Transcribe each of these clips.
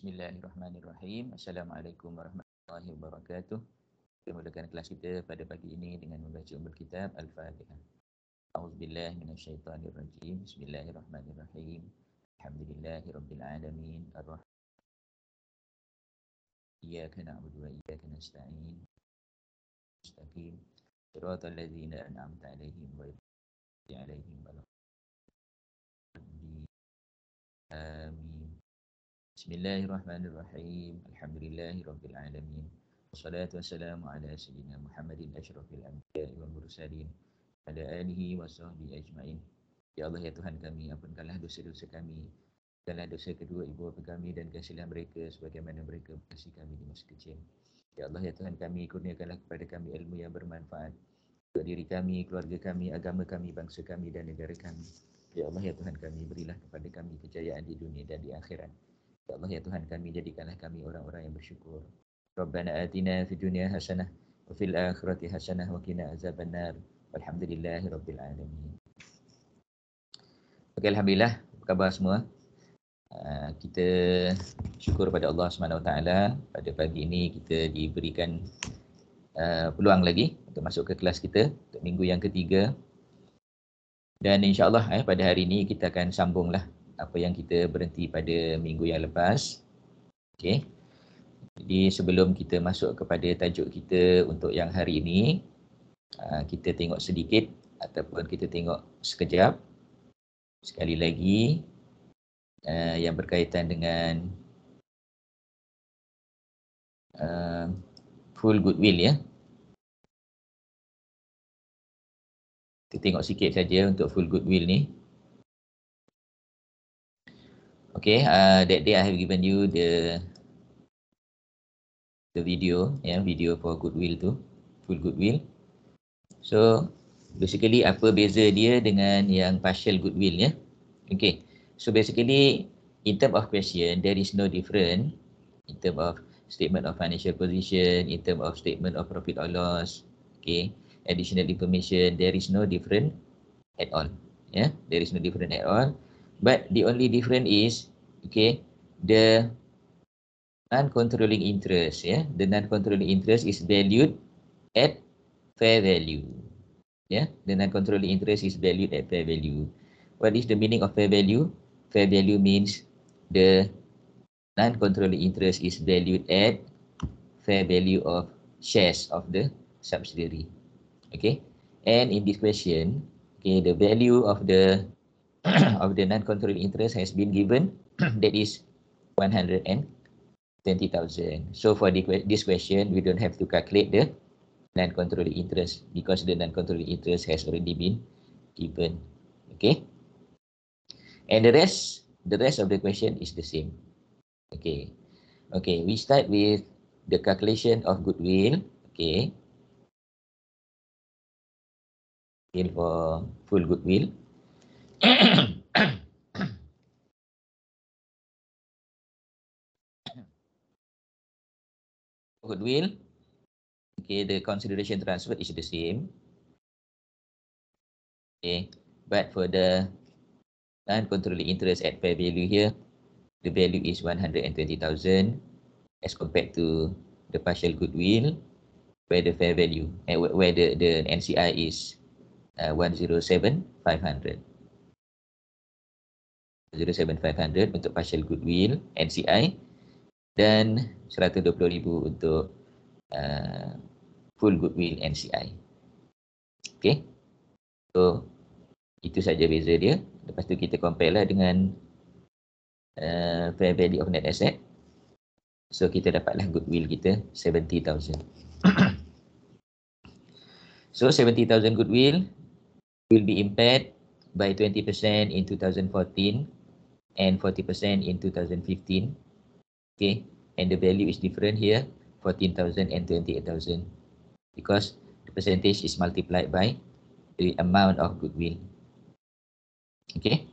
Bismillahirrahmanirrahim. Assalamualaikum warahmatullahi wabarakatuh. Kita mulakan kelas kita pada pagi ini dengan membaca ummul kitab Al-Fatihah. A'udzubillahi minasyaitonirrajim. Bismillahirrahmanirrahim. Alhamdulillahirabbil alamin. Ar-Rahman. Iyyaka na'budu wa iyyaka nasta'in. Mustaqim. Shiratal ladzina an'amta 'alaihim ghairil maghdubi 'alaihim waladdallin. Amin. Bismillahirrahmanirrahim. Alhamdulillahirabbil alamin. Wassalatu wassalamu ala sayyidina Muhammadin asyrafil anbiya'i wal mursalin ala alihi wa sahbihi ajmain. Ya Allah, ya Tuhan kami, ampunkanlah dosa-dosa kami, dan dosa kedua ibu bapa kami, dan kasihilah mereka sebagaimana mereka mengasihi kami di masa kecil. Ya Allah, ya Tuhan kami, kurniakanlah kepada kami ilmu yang bermanfaat untuk diri kami, keluarga kami, agama kami, bangsa kami dan negara kami. Ya Allah, ya Tuhan kami, berilah kepada kami kejayaan di dunia dan di akhirat. Ya Allah, ya Tuhan kami, jadikanlah kami orang-orang yang bersyukur. Rabbana atina fid dunya hasanah wa fil akhirati hasanah wa qina azabannar. Walhamdulillahi rabbil alamin. Okey, alhamdulillah. Apa khabar semua? Kita syukur pada Allah SWT. Pada pagi ini kita diberikan peluang lagi untuk masuk ke kelas kita untuk minggu yang ketiga. Dan insya-Allah pada hari ini kita akan sambunglah apa yang kita berhenti pada minggu yang lepas. Okey. Jadi sebelum kita masuk kepada tajuk kita untuk yang hari ini, kita tengok sedikit ataupun kita tengok sekejap sekali lagi yang berkaitan dengan full goodwill ya. Kita tengok sikit saja untuk full goodwill ni. Okay, that day I have given you the video, video for goodwill tu, full goodwill. So basically apa beza dia dengan yang partial goodwill ya? Okay, so basically in term of question there is no difference in term of statement of financial position, in term of statement of profit or loss. Okay, additional information, there is no difference at all. Yeah, there is no difference at all. But the only difference is, okay, the non-controlling interest. Yeah, the non-controlling interest is valued at fair value. Yeah, the non-controlling interest is valued at fair value. What is the meaning of fair value? Fair value means the non-controlling interest is valued at fair value of shares of the subsidiary. Okay, and in this question, okay, the value of the of the non-controlling interest has been given that is 120,000. So for this question, we don't have to calculate the non-controlling interest because the non-controlling interest has already been given. Okay, and the rest of the question is the same. Okay, we start with the calculation of goodwill. Okay, for full goodwill. Goodwill, okay, the consideration transferred is the same. Okay, but for the non-controlling interest at fair value here, the value is 120,000 as compared to the partial goodwill, where the fair value and where the NCI is 107,500. 107,500 untuk partial goodwill NCI dan 120,000 untuk full goodwill NCI. Okay, so itu saja beza dia. Lepas tu kita compare lah dengan fair value of net asset. So kita dapatlah goodwill kita 70,000. So 70,000 goodwill will be impaired by 20% in 2014 and 40% in 2015. Okay, and the value is different here, 14,000 and 28,000, because the percentage is multiplied by the amount of goodwill. Okay,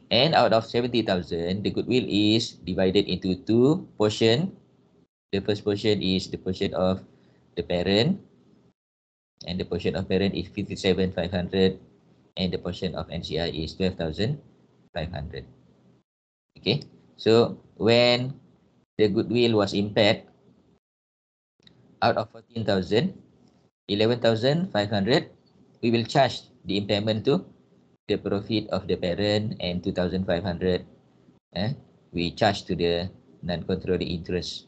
and out of 70,000, the goodwill is divided into two portions. The first portion is the portion of the parent, and the portion of parent is 57,500, and the portion of NCI is 12,500. Okay, so when the goodwill was impaired, out of 14,000, 11,500, we will charge the impairment to the profit of the parent, and 2,500 we charge to the non-controlling interest.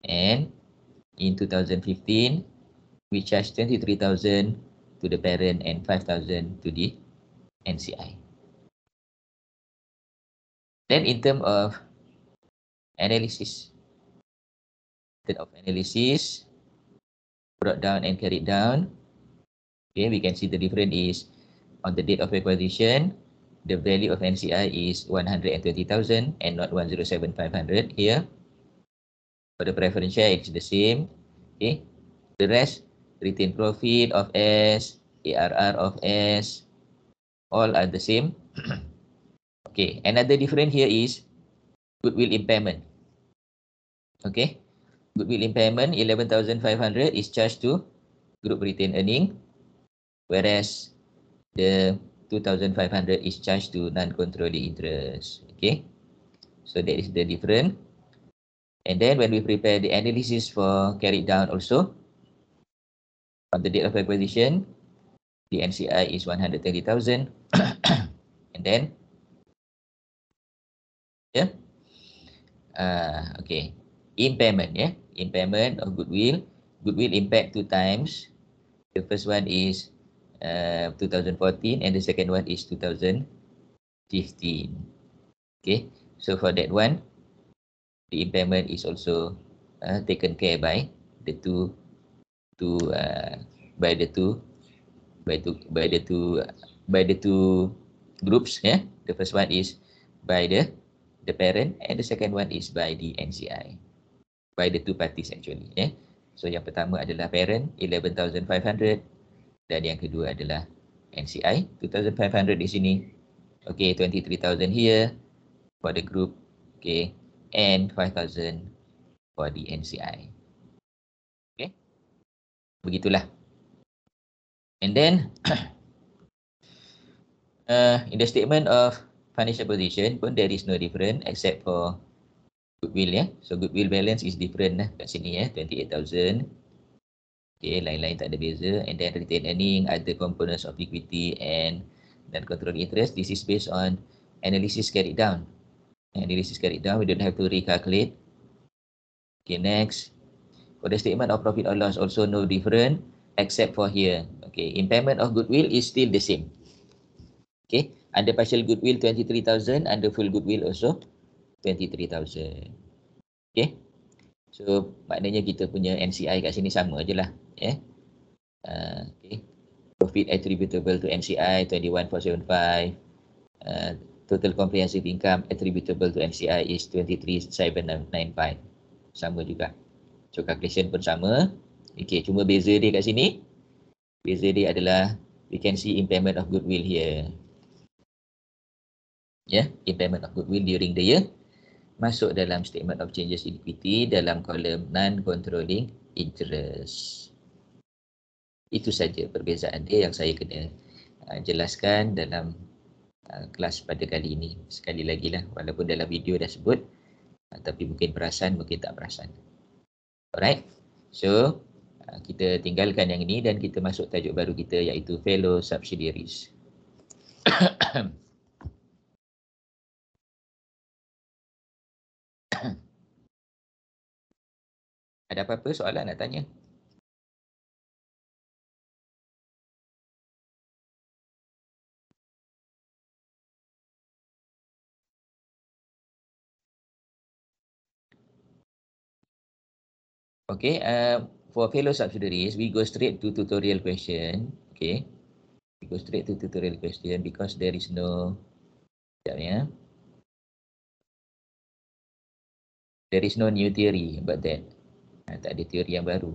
And in 2015, we charge 23,000 to the parent and 5,000 to the NCI. Then in terms of analysis, brought down and carried down, okay, we can see the difference is on the date of acquisition, the value of NCI is 120,000 and not 107,500 here. For the preference share, it's the same. Okay, the rest, retained profit of S, ARR of S, all are the same. Okay, another difference here is goodwill impairment. Okay, goodwill impairment 11,500 is charged to group retained earning, whereas the 2,500 is charged to non-controlling interest. Okay, so that is the difference. And then when we prepare the analysis for carried down also, on the date of acquisition, the NCI is 130,000. And then, yeah, okay, impairment, yeah, impairment of goodwill. Goodwill impact 2 times. The first one is 2014 and the second one is 2015. Okay, so for that one, the impairment is also taken care by the two groups. Yeah, the first one is by the parent and the second one is by the NCI, by the two parties actually. Yeah, so yang pertama adalah parent 11,500 dan yang kedua adalah NCI 2,500 di sini. Okay, 23,000 here for the group. Okay, and 5,000 for the NCI. Okay, begitulah. And then in the statement of financial position pun there is no difference except for goodwill, ya. So goodwill balance is different lah kat sini, ya, 28,000. Okay, lain-lain tak ada beza. And then retained earning, other components of equity and non-controlling interest. This is based on analysis carried down. Analysis carried down, we don't have to recalculate. Okay, next. For the statement of profit or loss, also no different except for here. Okay, impairment of goodwill is still the same. Okay, under partial goodwill 23,000, under full goodwill also 23,000. Okay, so maknanya kita punya NCI kat sini sama je lah. Yeah. Okay, profit attributable to NCI 21,475. Total comprehensive income attributable to NCI is 23,795. Sama juga. So calculation pun sama. Okay, cuma beza dia kat sini. Beza dia adalah we can see impairment of goodwill here. Yeah, impairment of goodwill during the year masuk dalam statement of changes in equity dalam kolom non-controlling interest. Itu saja perbezaan dia yang saya kena jelaskan dalam kelas pada kali ini. Sekali lagi lah, walaupun dalam video dah sebut, tapi mungkin perasan, mungkin tak perasan. Alright, so kita tinggalkan yang ini dan kita masuk tajuk baru kita iaitu fellow subsidiaries. Ada apa-apa soalan nak tanya? Okay, for fellow subsidiaries, we go straight to tutorial question. Okay, we go straight to tutorial question because there is no, there is no new theory about that. Tak ada teori yang baru.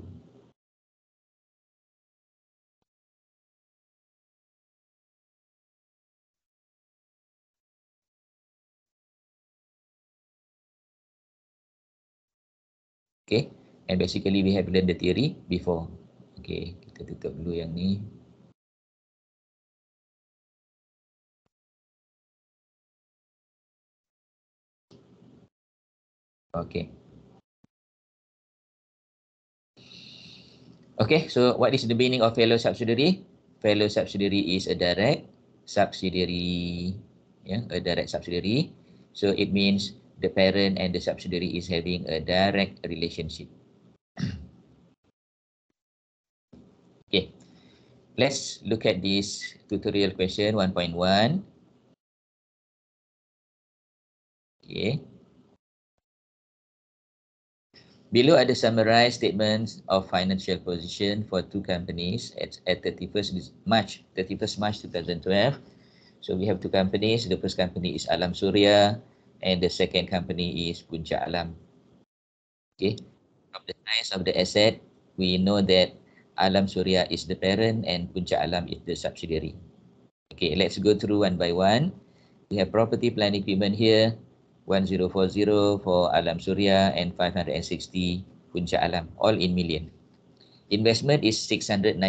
Okay, and basically we have learned the theory before. Okay, kita tutup dulu yang ni. Okay. Okay, so what is the meaning of fellow subsidiary? Fellow subsidiary is a direct subsidiary, yeah, a direct subsidiary. So it means the parent and the subsidiary is having a direct relationship. Okay, let's look at this tutorial question 1.1. Okay. Below are the summarized statements of financial position for two companies at 31st March 2012. So we have two companies. The first company is Alam Surya and the second company is Puncak Alam. Okay. From the size of the asset, we know that Alam Surya is the parent and Puncak Alam is the subsidiary. Okay, let's go through one by one. We have property, plant, equipment here, 1040 for Alam Surya and 560 Puncak Alam, all in million. Investment is 690.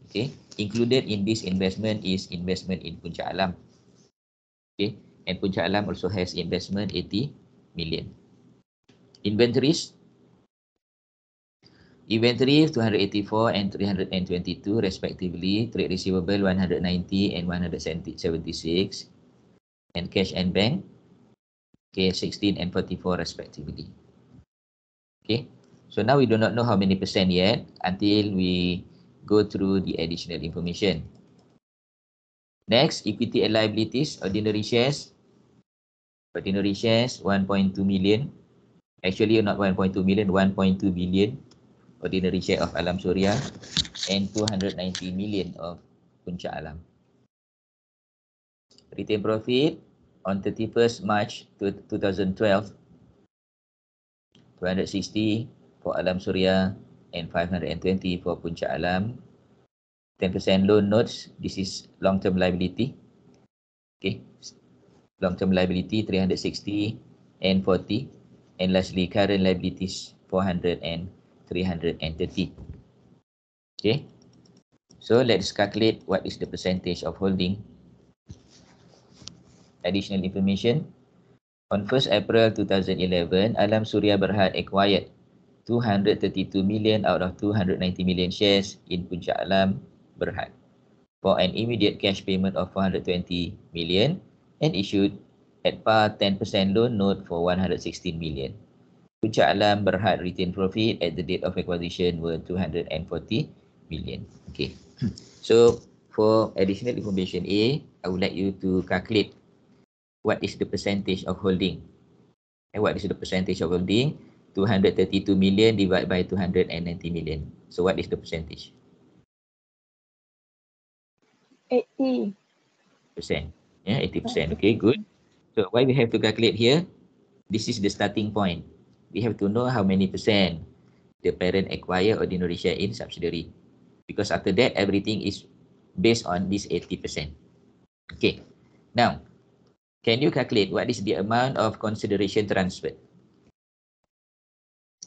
Okay, included in this investment is investment in Puncak Alam. Okay, and Puncak Alam also has investment 80 million. Inventories 284 and 322 respectively. Trade receivable 190 and 176, and cash and bank, okay, 16 and 44 respectively. Okay, so now we do not know how many percent yet until we go through the additional information. Next, equity and liabilities, ordinary shares. Ordinary shares 1.2 million. Actually not 1.2 million, 1.2 billion ordinary share of Alam Surya and 290 million of Puncak Alam. Retained profit on 31st March 2012, 260 for Alam Surya and 520 for Puncak Alam. 10% loan notes, this is long-term liability. Okay, long-term liability 360 and 40. And lastly, current liabilities 400 and 330. Okay, so let's calculate what is the percentage of holding. Additional information. On 1st April 2011, Alam Surya Berhad acquired 232 million out of 290 million shares in Puncak Alam Berhad for an immediate cash payment of 420 million and issued at par 10% loan note for 116 million. Puncak Alam Berhad retained profit at the date of acquisition were 240 million. Okay. So for additional information A, I would like you to calculate what is the percentage of holding. And what is the percentage of holding? 232 million divided by 290 million. So what is the percentage? 80%. Yeah, 80%. Okay, good. So why we have to calculate here? This is the starting point. We have to know how many percent the parent acquire ordinary share in subsidiary. Because after that, everything is based on this 80%. Okay. Now, can you calculate what is the amount of consideration transferred?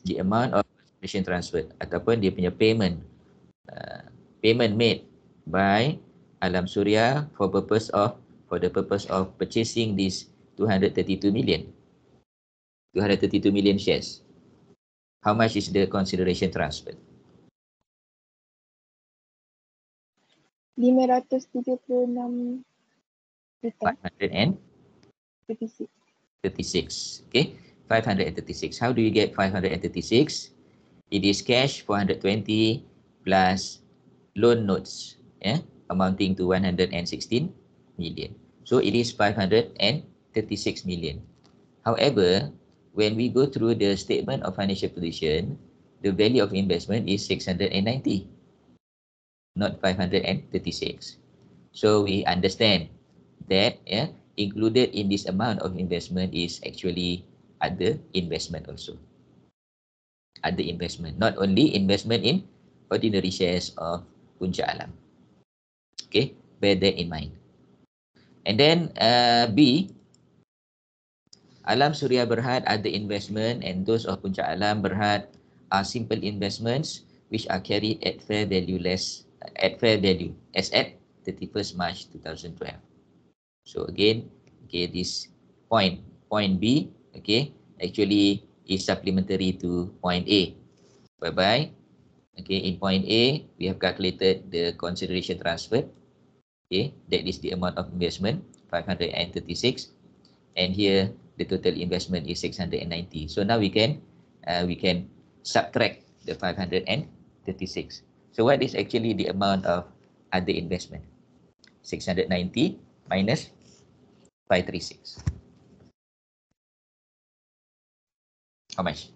The amount of consideration transferred ataupun dia punya payment. Payment made by Alam Surya for the purpose of purchasing this 232 million shares. How much is the consideration transferred? 536 juta. 536. Okay, 536. How do you get 536? It is cash 420 plus loan notes, yeah, amounting to 116 million. So it is 536 million. However, when we go through the statement of financial position, the value of investment is 690, not 536. So we understand that, yeah, included in this amount of investment is actually other investment also. Other investment, not only investment in ordinary shares of Puncak Alam. Okay, bear that in mind. And then B, Alam Surya Berhad other investment and those of Puncak Alam Berhad are simple investments which are carried at fair value as at 31st March 2012. So again, okay, this point B, okay, actually is supplementary to point A, whereby, okay, in point A, we have calculated the consideration transferred, okay, that is the amount of investment, 536, and here the total investment is 690. So now we can subtract the 536. So what is actually the amount of other investment? 690 minus 536. How much?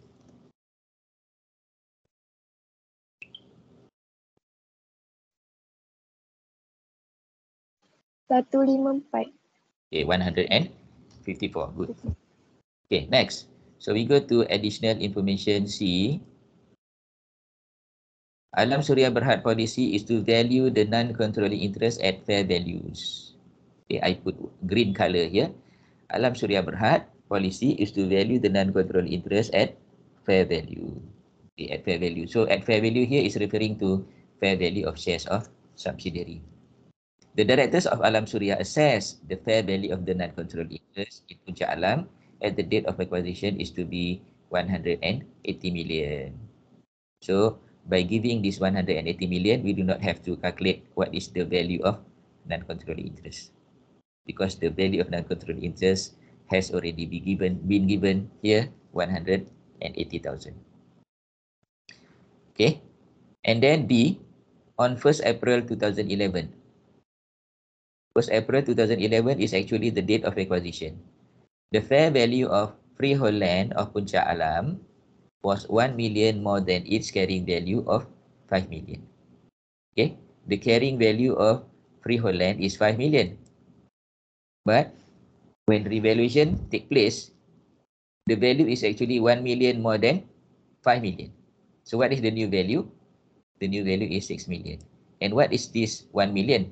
Satu lima empat. Okay, 154. Good. Okay, next. So we go to additional information C. Alam Suria Berhad policy is to value the non-controlling interest at fair values. Okay, I put green color here. Alam Suria Berhad policy is to value the non-controlling interest at fair value. Okay, at fair value. So at fair value here is referring to fair value of shares of subsidiary. The directors of Alam Suria assess the fair value of the non-controlling interest in Puncak Alam at the date of acquisition is to be 180 million. So by giving this 180 million, we do not have to calculate what is the value of non-controlling interest, because the value of non-controlling interest has already been given here, 180,000. Okay, and then D, on 1st April 2011. 1st April 2011 is actually the date of acquisition. The fair value of freehold land of Puncak Alam was 1 million more than its carrying value of 5 million. Okay, the carrying value of freehold land is 5 million. But when revaluation take place, the value is actually 1 million more than 5 million. So what is the new value? The new value is 6 million. And what is this 1 million?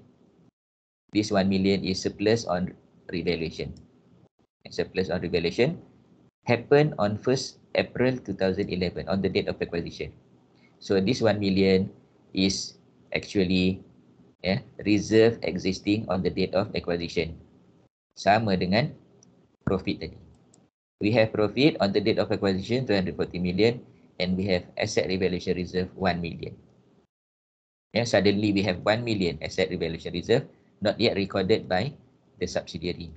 This 1 million is surplus on revaluation. And surplus on revaluation happened on 1st April 2011, on the date of acquisition. So this 1 million is actually reserve existing on the date of acquisition. Sama dengan profit tadi. We have profit on the date of acquisition 240 million, and we have asset revaluation reserve 1 million. Suddenly we have 1 million asset revaluation reserve not yet recorded by the subsidiary.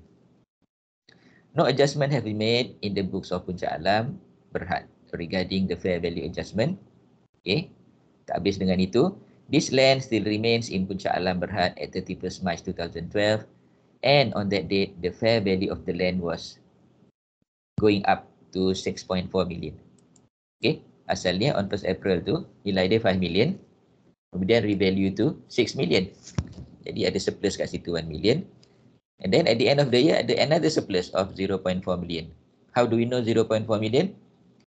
No adjustment have been made in the books of Puncak Alam Berhad regarding the fair value adjustment. Okay, tak habis dengan itu, this land still remains in Puncak Alam Berhad at 31st March 2012, and on that date, the fair value of the land was going up to 6.4 million. Okay, asalnya on 1st April tu, nilai dia 5 million, kemudian revalue to 6 million. Jadi ada surplus kat situ 1 million. And then at the end of the year, ada another surplus of 0.4 million. How do we know 0.4 million?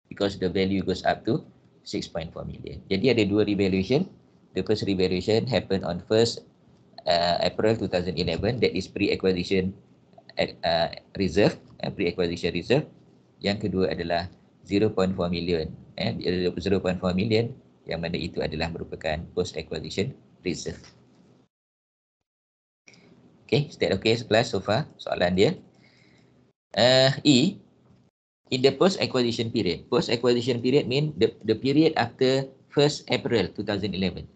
Because the value goes up to 6.4 million. Jadi ada dua revaluation. The first revaluation happened on 1st April 2011. That is pre-acquisition reserve. Pre-acquisition reserve. Yang kedua adalah 0.4 million. 0.4 million yang mana itu adalah merupakan post-acquisition reserve. Okay, is that okay class so far? Soalan dia. E, in the post-acquisition period. Post-acquisition period mean the period after 1st April 2011.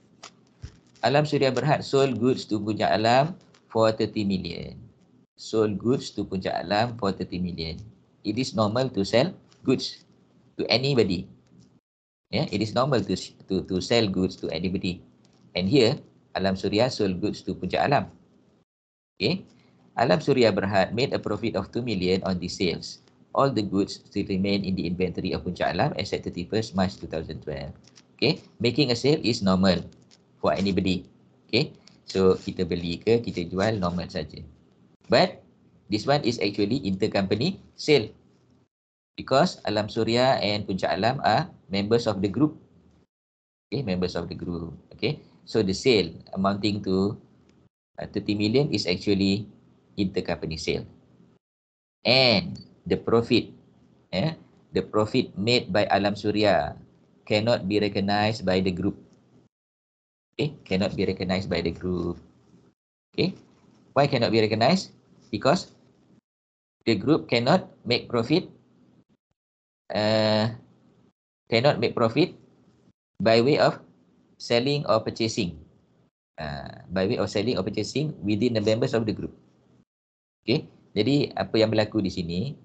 Alam Suria Berhad sold goods to Puncak Alam for 30 million. Sold goods to Puncak Alam for 30 million. It is normal to sell goods to anybody. It is normal to sell goods to anybody. And here, Alam Suria sold goods to Puncak Alam. Okay, Alam Suria Berhad made a profit of 2 million on these sales. All the goods still remain in the inventory of Puncak Alam as at 31st March 2012. Okay, making a sale is normal for anybody. Okay, so kita beli ke kita jual normal saja. But this one is actually intercompany sale, because Alam Suria and Puncak Alam are members of the group. Okay, members of the group. Okay, so the sale amounting to 30 million is actually intercompany sale. And the profit made by Alam Suria cannot be recognized by the group. Okay, cannot be recognized by the group. Okay, why cannot be recognized? Because the group cannot make profit cannot make profit by way of selling or purchasing. By way of selling or purchasing within the members of the group. Okay, jadi apa yang berlaku di sini,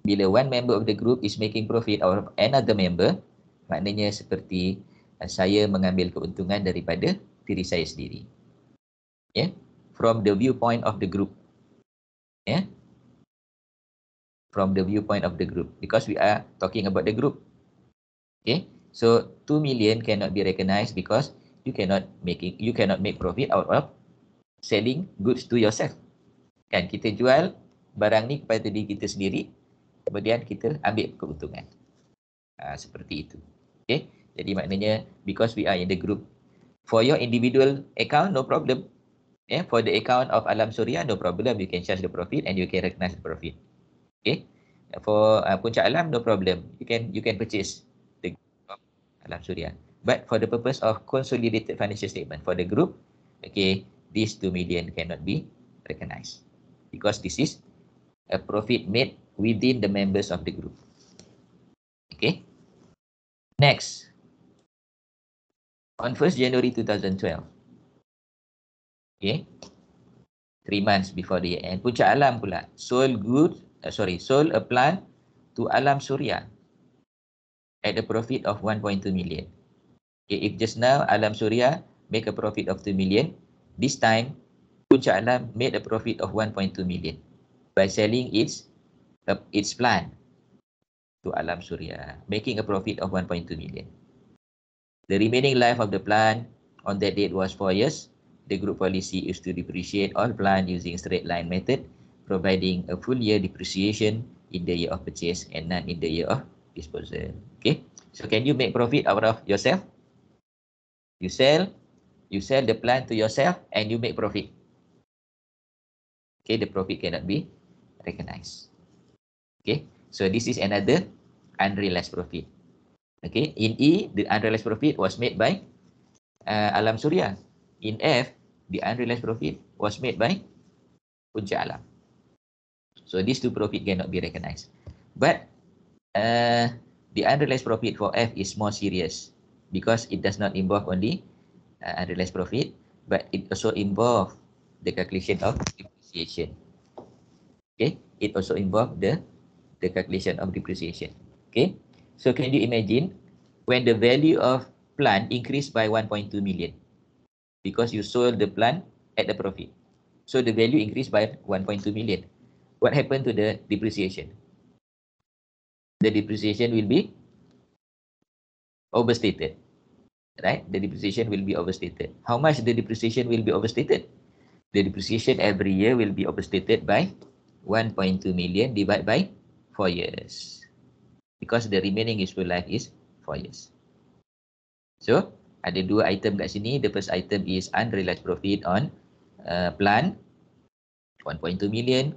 bila one member of the group is making profit out of another member, maknanya seperti saya mengambil keuntungan daripada diri saya sendiri. Yeah, from the viewpoint of the group. Yeah, from the viewpoint of the group, because we are talking about the group. Okay, so 2 million cannot be recognized because you cannot make profit out of selling goods to yourself. Kan, kita jual barang ni kepada diri kita sendiri, kemudian kita ambil keuntungan. Seperti itu. Okay, jadi maknanya because we are in the group. For your individual account, no problem. Yeah, for the account of Alam Suria, no problem. You can charge the profit and you can recognize the profit. Okay, for Puncak Alam, no problem. You can purchase the Alam Suria. But for the purpose of consolidated financial statement for the group, okay, this 2 million cannot be recognized because this is a profit made within the members of the group. Okay. Next, on 1st January 2012, okay, 3 months before the year end, Puncak Alam pula sold a plant to Alam Suria at a profit of 1.2 million. Okay, if just now Alam Suria make a profit of 2 million, this time Puncak Alam made a profit of 1.2 million by selling its plant to Alam Suria, making a profit of 1.2 million. The remaining life of the plant on that date was 4 years. The group policy is to depreciate all plant using straight line method, providing a full year depreciation in the year of purchase and none in the year of disposal. Okay, so can you make profit out of yourself? You sell the plant to yourself and you make profit. Okay, the profit cannot be recognized. Okay, so this is another unrealized profit. Okay, in E, the unrealized profit was made by Alam Suria. In F, the unrealized profit was made by Puncak Alam. So these two profit cannot be recognized. But the unrealized profit for F is more serious because it does not involve only unrealized profit, but it also involves the calculation of depreciation. Okay, it also involves the calculation of depreciation. Okay, so can you imagine when the value of plant increased by 1.2 million because you sold the plant at the profit. So the value increased by 1.2 million. What happened to the depreciation? The depreciation will be overstated, right? The depreciation will be overstated. How much the depreciation will be overstated? The depreciation every year will be overstated by 1.2 million divided by 4 years. Because the remaining useful life is 4 years. So, ada dua item kat sini. The first item is unrealized profit on plant, 1.2 million.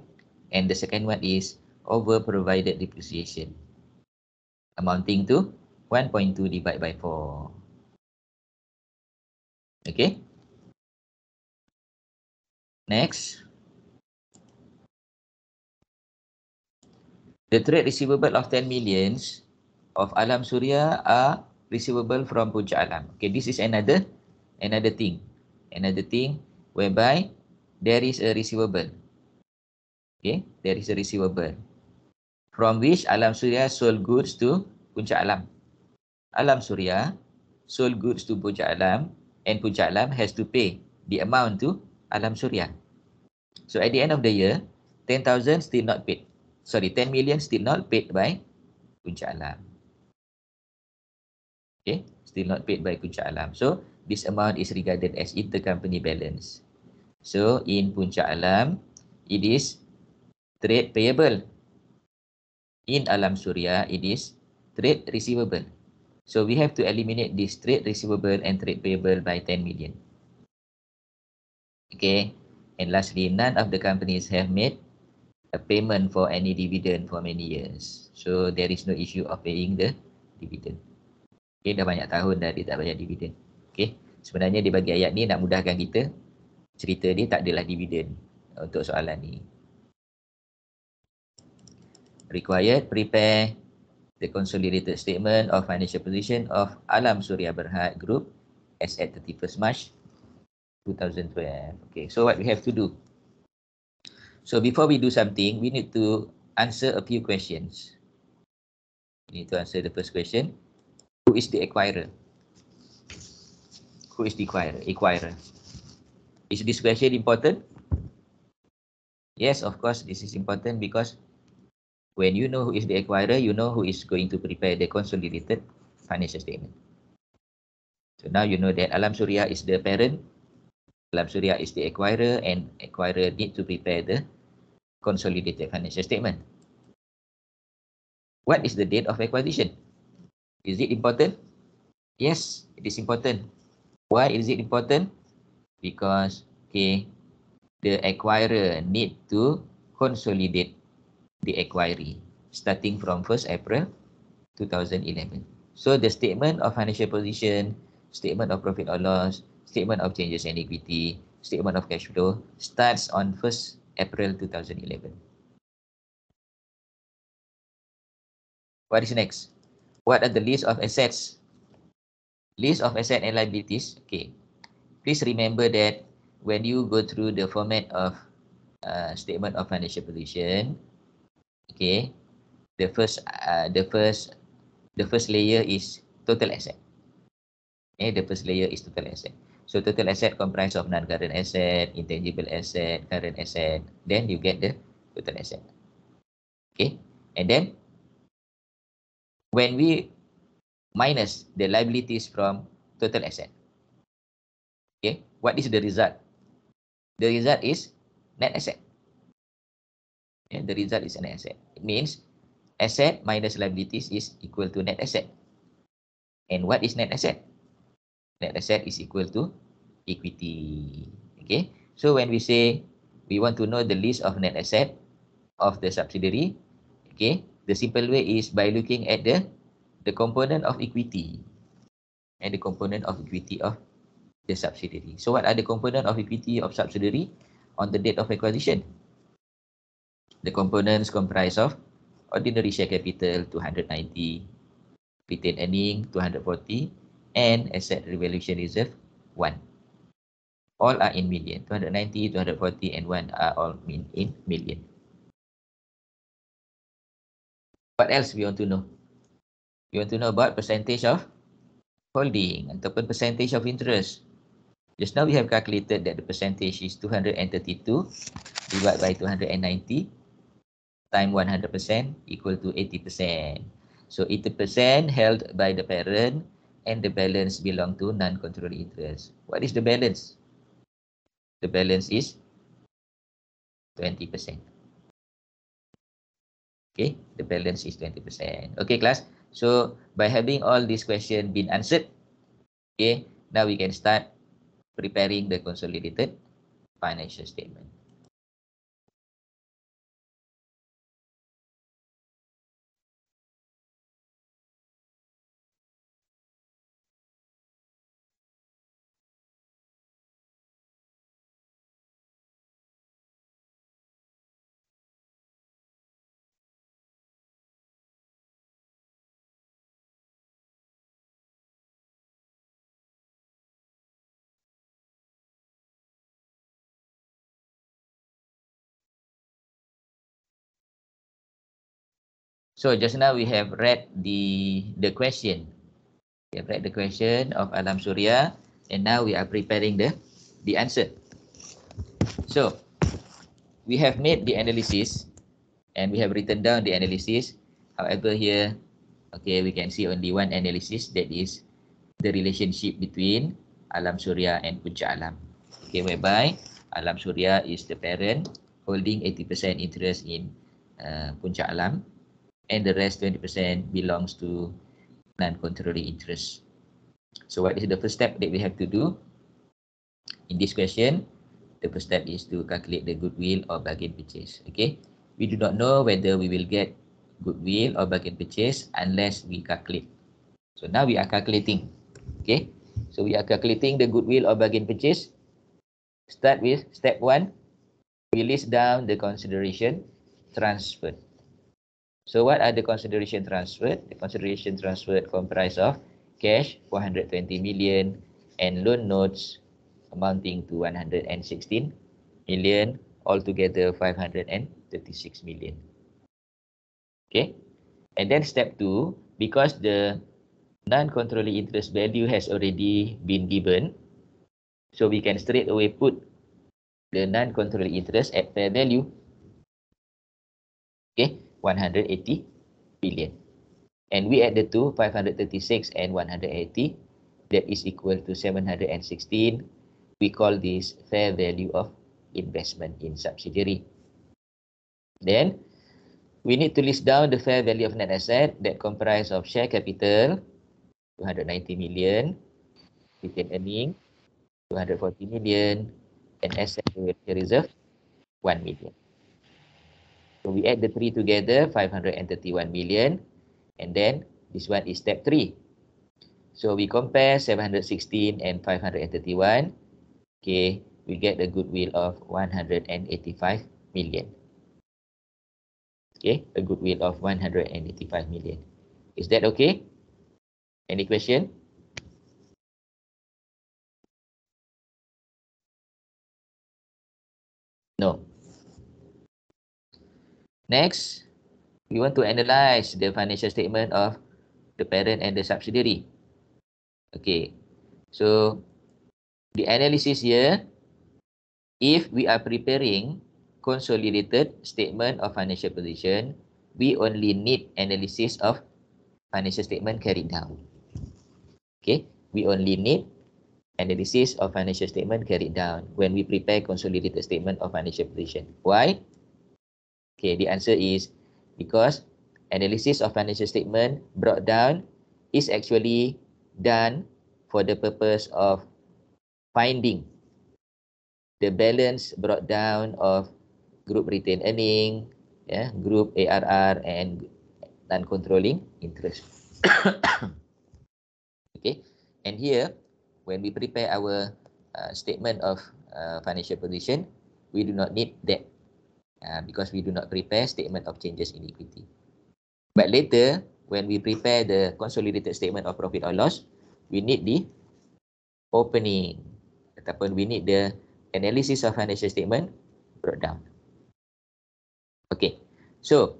And the second one is over-provided depreciation, amounting to 1.2 divided by 4. Okay. Next. The trade receivable of 10 millions of Alam Suria are receivable from Puncak Alam. Okay, this is another thing. Another thing whereby there is a receivable. Okay, there is a receivable from which Alam Suria sold goods to Puncak Alam. Alam Suria sold goods to Puncak Alam and Puncak Alam has to pay the amount to Alam Suria. So at the end of the year, 10,000 still not paid. Sorry, 10 million still not paid by Puncak Alam. Okay, still not paid by Puncak Alam. So this amount is regarded as intercompany balance. So in Puncak Alam, it is trade payable. In Alam Suria, it is trade receivable. So we have to eliminate this trade receivable and trade payable by 10 million. Okay, and lastly, none of the companies have made a payment for any dividend for many years. So there is no issue of paying the dividend. Okay, dah banyak tahun dah dia tak bayar dividen. Okay, sebenarnya di bagi ayat ni nak mudahkan kita, cerita dia tak adalah dividen untuk soalan ni. Required prepare the consolidated statement of financial position of Alam Surya Berhad Group as at 31st March 2012. Okay, so what we have to do? So before we do something, we need to answer a few questions. We need to answer the first question. Who is the acquirer? Who is the acquirer? Is this question important? Yes, of course, this is important because when you know who is the acquirer, you know who is going to prepare the consolidated financial statement. So now you know that Alam Surya is the parent, Alam Surya is the acquirer, and acquirer need to prepare the consolidated financial statement. What is the date of acquisition? Is it important? Yes, it is important. Why is it important? Because, okay, the acquirer need to consolidate the acquiree starting from 1st April 2011. So the statement of financial position, statement of profit or loss, statement of changes in equity, statement of cash flow starts on 1st April 2011. What is next? What are the list of assets? List of assets and liabilities. Okay. Please remember that when you go through the format of statement of financial position, okay, the first layer is total asset. Okay, the first layer is total asset. So total asset comprised of non-current asset, intangible asset, current asset. Then you get the total asset. Okay, and then when we minus the liabilities from total asset, okay, what is the result? The result is net asset. Yeah, the result is net asset. It means asset minus liabilities is equal to net asset. And what is net asset? Net asset is equal to equity. Okay, so when we say we want to know the list of net asset of the subsidiary, okay, the simple way is by looking at the component of equity and the component of equity of the subsidiary. So what are the component of equity of subsidiary on the date of acquisition? The components comprise of ordinary share capital 290, retained earning 240, and asset revaluation reserve 1. All are in million. 290, 240, and 1 are all in million. What else we want to know? We want to know about percentage of holding ataupun percentage of interest. Just now we have calculated that the percentage is 232 divided by 290 times 100% equal to 80%. So 80% held by the parent and the balance belong to non-controlling interest. What is the balance? The balance is 20%. Okay, the balance is 20%. Okay, class. So by having all these questions been answered, okay, now we can start preparing the consolidated financial statement. So just now we have read the question. We have read the question of Alam Surya, and now we are preparing the answer. So we have made the analysis and we have written down the analysis. However, here, okay, we can see only one analysis, that is the relationship between Alam Surya and Puncak Alam. Okay, whereby Alam Surya is the parent holding 80% interest in Puncak Alam, and the rest 20% belongs to non-controlling interest. So what is the first step that we have to do in this question? The first step is to calculate the goodwill or bargain purchase. Okay, we do not know whether we will get goodwill or bargain purchase unless we calculate. So now we are calculating. Okay, so we are calculating the goodwill or bargain purchase. Start with step 1. We list down the consideration transferred. So what are the consideration transferred? The consideration transferred comprise of cash 420 million and loan notes amounting to 116 million, altogether 536 million. Okay. And then step 2, because the non-controlling interest value has already been given, so we can straight away put the non-controlling interest at fair value. Okay, 180 billion. And we add the two, 536 and 180, that is equal to 716. We call this fair value of investment in subsidiary. Then we need to list down the fair value of net asset that comprise of share capital, 290 million, retained earning, 240 million, and asset reserve, 1 million. So we add the three together, 531 million, and then this one is step 3. So we compare 716 and 531. Okay, we get the goodwill of 185 million. Okay, a goodwill of 185 million. Is that okay? Any question? No. Next, we want to analyze the financial statement of the parent and the subsidiary. Okay, so the analysis here, if we are preparing consolidated statement of financial position, we only need analysis of financial statement carried down. Okay, we only need analysis of financial statement carried down when we prepare consolidated statement of financial position. Why? Okay, the answer is because analysis of financial statement brought down is actually done for the purpose of finding the balance brought down of group retained earning, group ARR, and non-controlling interest. Okay, and here when we prepare our statement of financial position, we do not need that because we do not prepare statement of changes in equity. But later, when we prepare the consolidated statement of profit or loss, we need the opening ataupun we need the analysis of financial statement brought down. Okay, so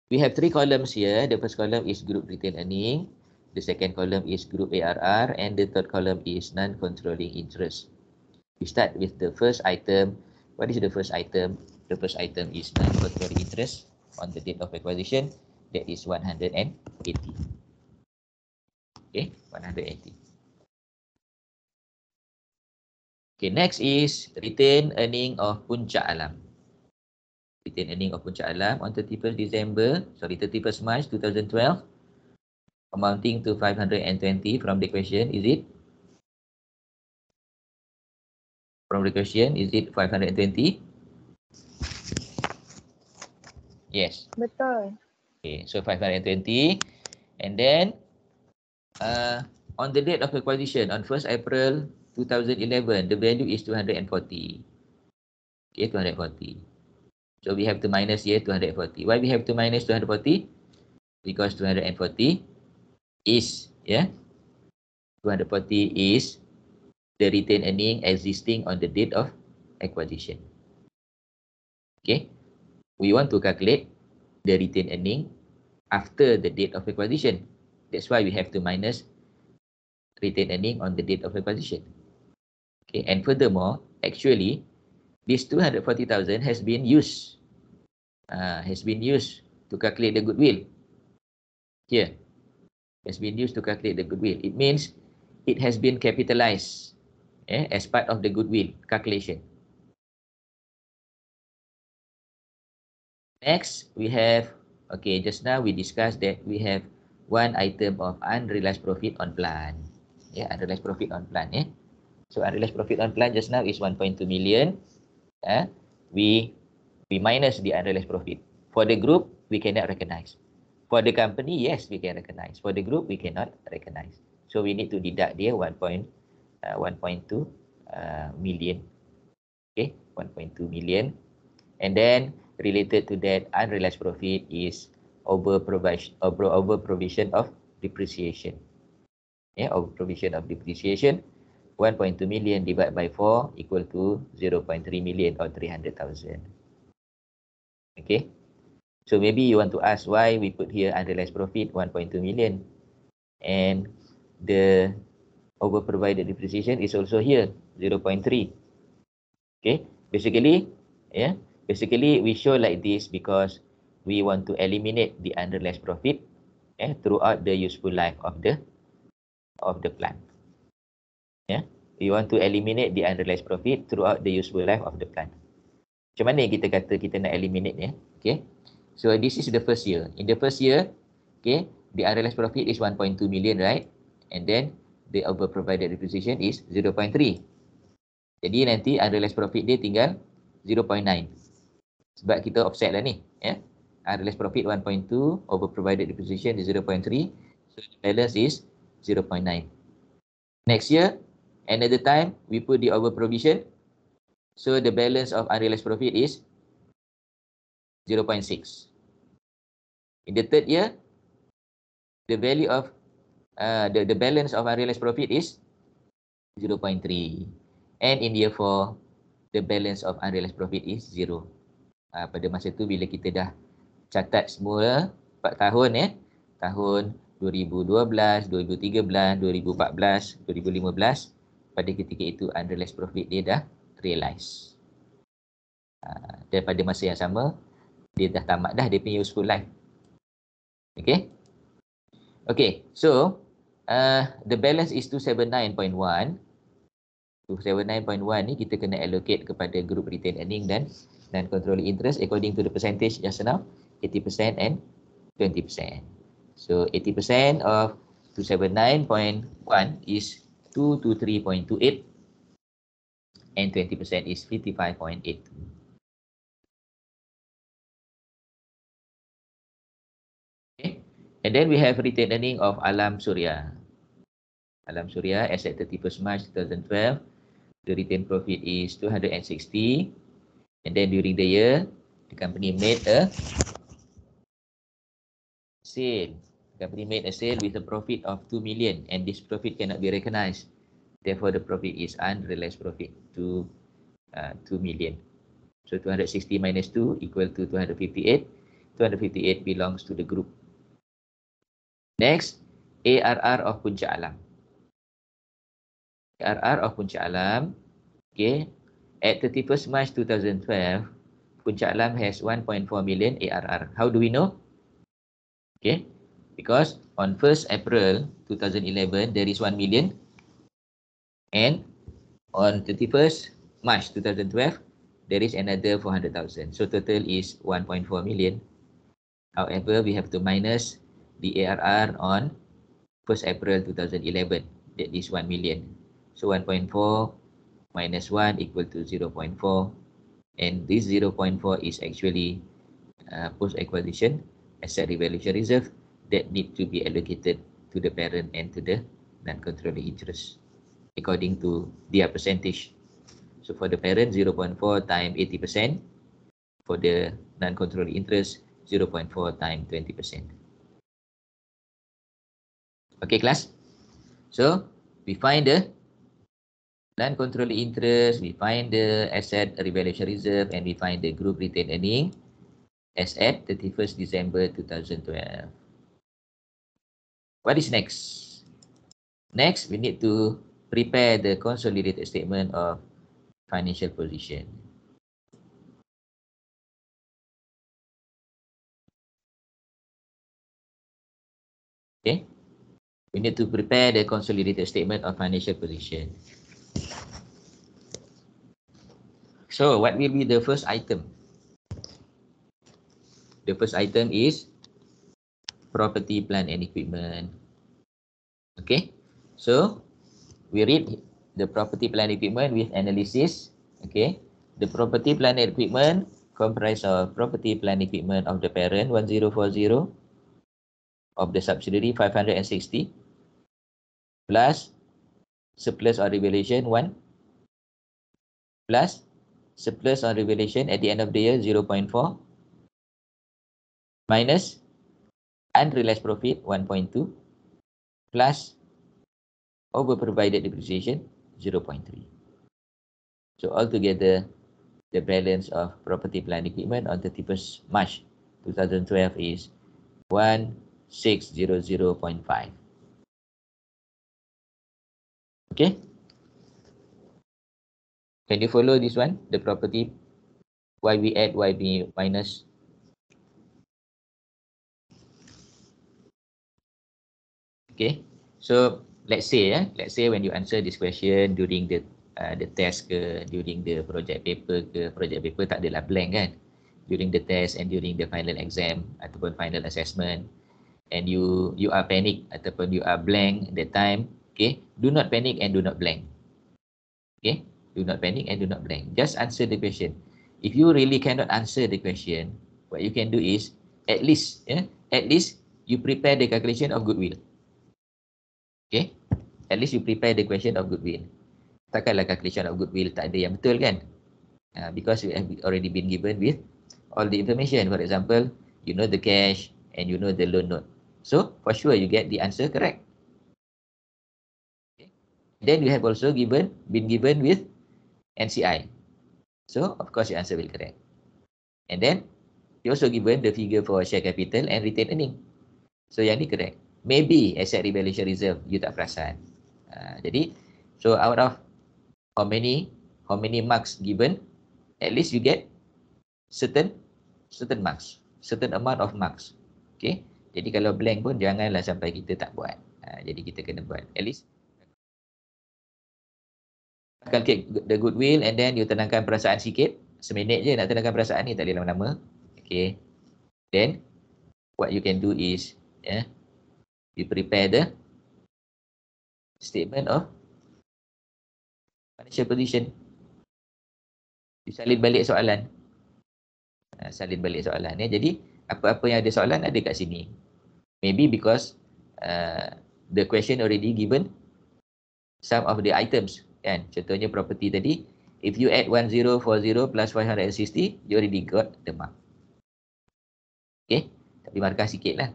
we have 3 columns here. The first column is group retained earning, the second column is group ARR, and the third column is non-controlling interest. We start with the first item. What is the first item? The first item is non-controlling interest on the date of acquisition. That is 180. Okay, 180. Okay, next is retained earning of Puncak Alam. Retained earning of Puncak Alam on 31st March 2012, amounting to 520 from the question. Is it? From the question, is it 520? Yes. Betul. Okay, so 520. And then on the date of acquisition, on 1st April 2011, the value is 240. Okay, 240. So we have to minus here 240. Why we have to minus 240? Because 240 is, 240 is the retained earning existing on the date of acquisition. Okay, we want to calculate the retained earning after the date of acquisition. That's why we have to minus retained earning on the date of acquisition. Okay, and furthermore, actually, this 240,000 has been used to calculate the goodwill. Here, has been used to calculate the goodwill. It means it has been capitalized as part of the goodwill calculation. Next, we have, okay, just now we discussed that we have one item of unrealized profit on plant. Yeah, unrealized profit on plant. So unrealized profit on plant just now is 1.2 million. We minus the unrealized profit. For the group, we cannot recognize. For the company, yes, we can recognize. For the group, we cannot recognize. So we need to deduct there 1.2 million. Okay, 1.2 million. And then related to that, unrealized profit is over provision of depreciation. Over provision of depreciation, 1.2 million divided by 4 equal to 0.3 million or 300,000. Okay. So maybe you want to ask why we put here unrealized profit 1.2 million and the over provided depreciation is also here 0.3. Okay. Basically we show like this because we want to eliminate the unrealized profit throughout the useful life of the plant. We want to eliminate the unrealized profit throughout the useful life of the plant. Macam mana kita kata kita nak eliminate ni? Okay. So this is the first year. In the first year, okay, the unrealized profit is 1.2 million, right? And then the over provided depreciation is 0.3. Jadi nanti unrealized profit dia tinggal 0.9. Sebab kita offset lah ni, unrealized profit 1.2, over provided depreciation is 0.3. So the balance is 0.9. Next year, another time we put the over provision. So the balance of unrealized profit is 0.6. In the third year, the value of the balance of unrealized profit is 0.3. And in year 4, the balance of unrealized profit is 0. Pada masa tu bila kita dah catat semua 4 tahun tahun 2012, 2013, 2014, 2015, pada ketika itu unrealized profit dia dah realize. Dan pada masa yang sama, dia dah tamat dah dia punya useful life. Okay. Okay, so the balance is 279.1. 279.1 ni kita kena allocate kepada group retained earning dan controlling interest according to the percentage just now, 80% and 20%. So 80% of 279.1 is 223.28 and 20% is 55.82. Okay. And then we have retained earning of Alam Surya. Alam Surya as at 31st March 2012, the retained profit is 260. And then during the year, the company made a sale. The company made a sale with a profit of 2 million and this profit cannot be recognized. Therefore, the profit is unrealized profit to 2 million. So 260 minus 2 equal to 258. 258 belongs to the group. Next, ARR of Puncak Alam. ARR of Puncak Alam, okay, at 31st March 2012, Puncak Alam has 1.4 million ARR. How do we know? Okay, because on 1st April 2011, there is 1 million. And on 31st March 2012, there is another 400,000. So total is 1.4 million. However, we have to minus the ARR on 1st April 2011. That is 1 million. So 1.4 minus 1 equal to 0.4. And this 0.4 is actually post-acquisition asset revaluation reserve that need to be allocated to the parent and to the non-controlling interest according to their percentage. So for the parent, 0.4 times 80%. For the non-controlling interest, 0.4 times 20%. Okay, class? So we find the non-controlling interest, we find the asset revaluation reserve, and we find the group retained earning as at 31st December 2012. What is next? Next, we need to prepare the consolidated statement of financial position. Okay, we need to prepare the consolidated statement of financial position. So, what will be the first item? The first item is property, plant and equipment. Okay, so we read the property, plant and equipment with analysis. Okay, the property, plant and equipment comprise of property, plant and equipment of the parent 1040, of the subsidiary 560, plus surplus or revaluation 1, plus surplus or revaluation at the end of the year 0.4, minus unrealized profit 1.2 plus over provided depreciation 0.3. So altogether, the balance of property, plant, equipment on 31st March 2012 is 1600.5. Okay. Can you follow this one? The property, why we add, why we minus. Okay. So let's say when you answer this question during the test ke, during the project paper ke, project paper tak adalah blank kan. During the test and during the final exam ataupun final assessment, and you are panic ataupun you are blank that time, okay, do not panic and do not blank. Okay, do not panic and do not blank. Just answer the question. If you really cannot answer the question, what you can do is at least you prepare the calculation of goodwill. Okay, at least you prepare the question of goodwill. Takkanlah calculation of goodwill tak ada yang betul kan? Because you have already been given with all the information. For example, you know the cash and you know the loan note. So for sure you get the answer correct. Okay. Then you have also been given with NCI. So of course your answer will correct. And then you also given the figure for share capital and retained earning. So yang ni correct. Maybe asset revaluation reserve you tak perasan. Jadi so out of how many marks given, at least you get certain marks, certain amount of marks. Okay. Jadi kalau blank pun janganlah sampai kita tak buat. Jadi kita kena buat. At least calculate the goodwill and then you tenangkan perasaan sikit. Seminit je nak tenangkan perasaan ni, tak boleh lama-lama. Okay. Then what you can do is you prepare the statement of financial position. You salin balik soalan. Salin balik soalan. Jadi apa-apa yang ada soalan ada kat sini. Maybe because the question already given some of the items. Kan? Contohnya property tadi. If you add 1040 plus 560, you already got the mark. Okay. Tapi markah sikit lah.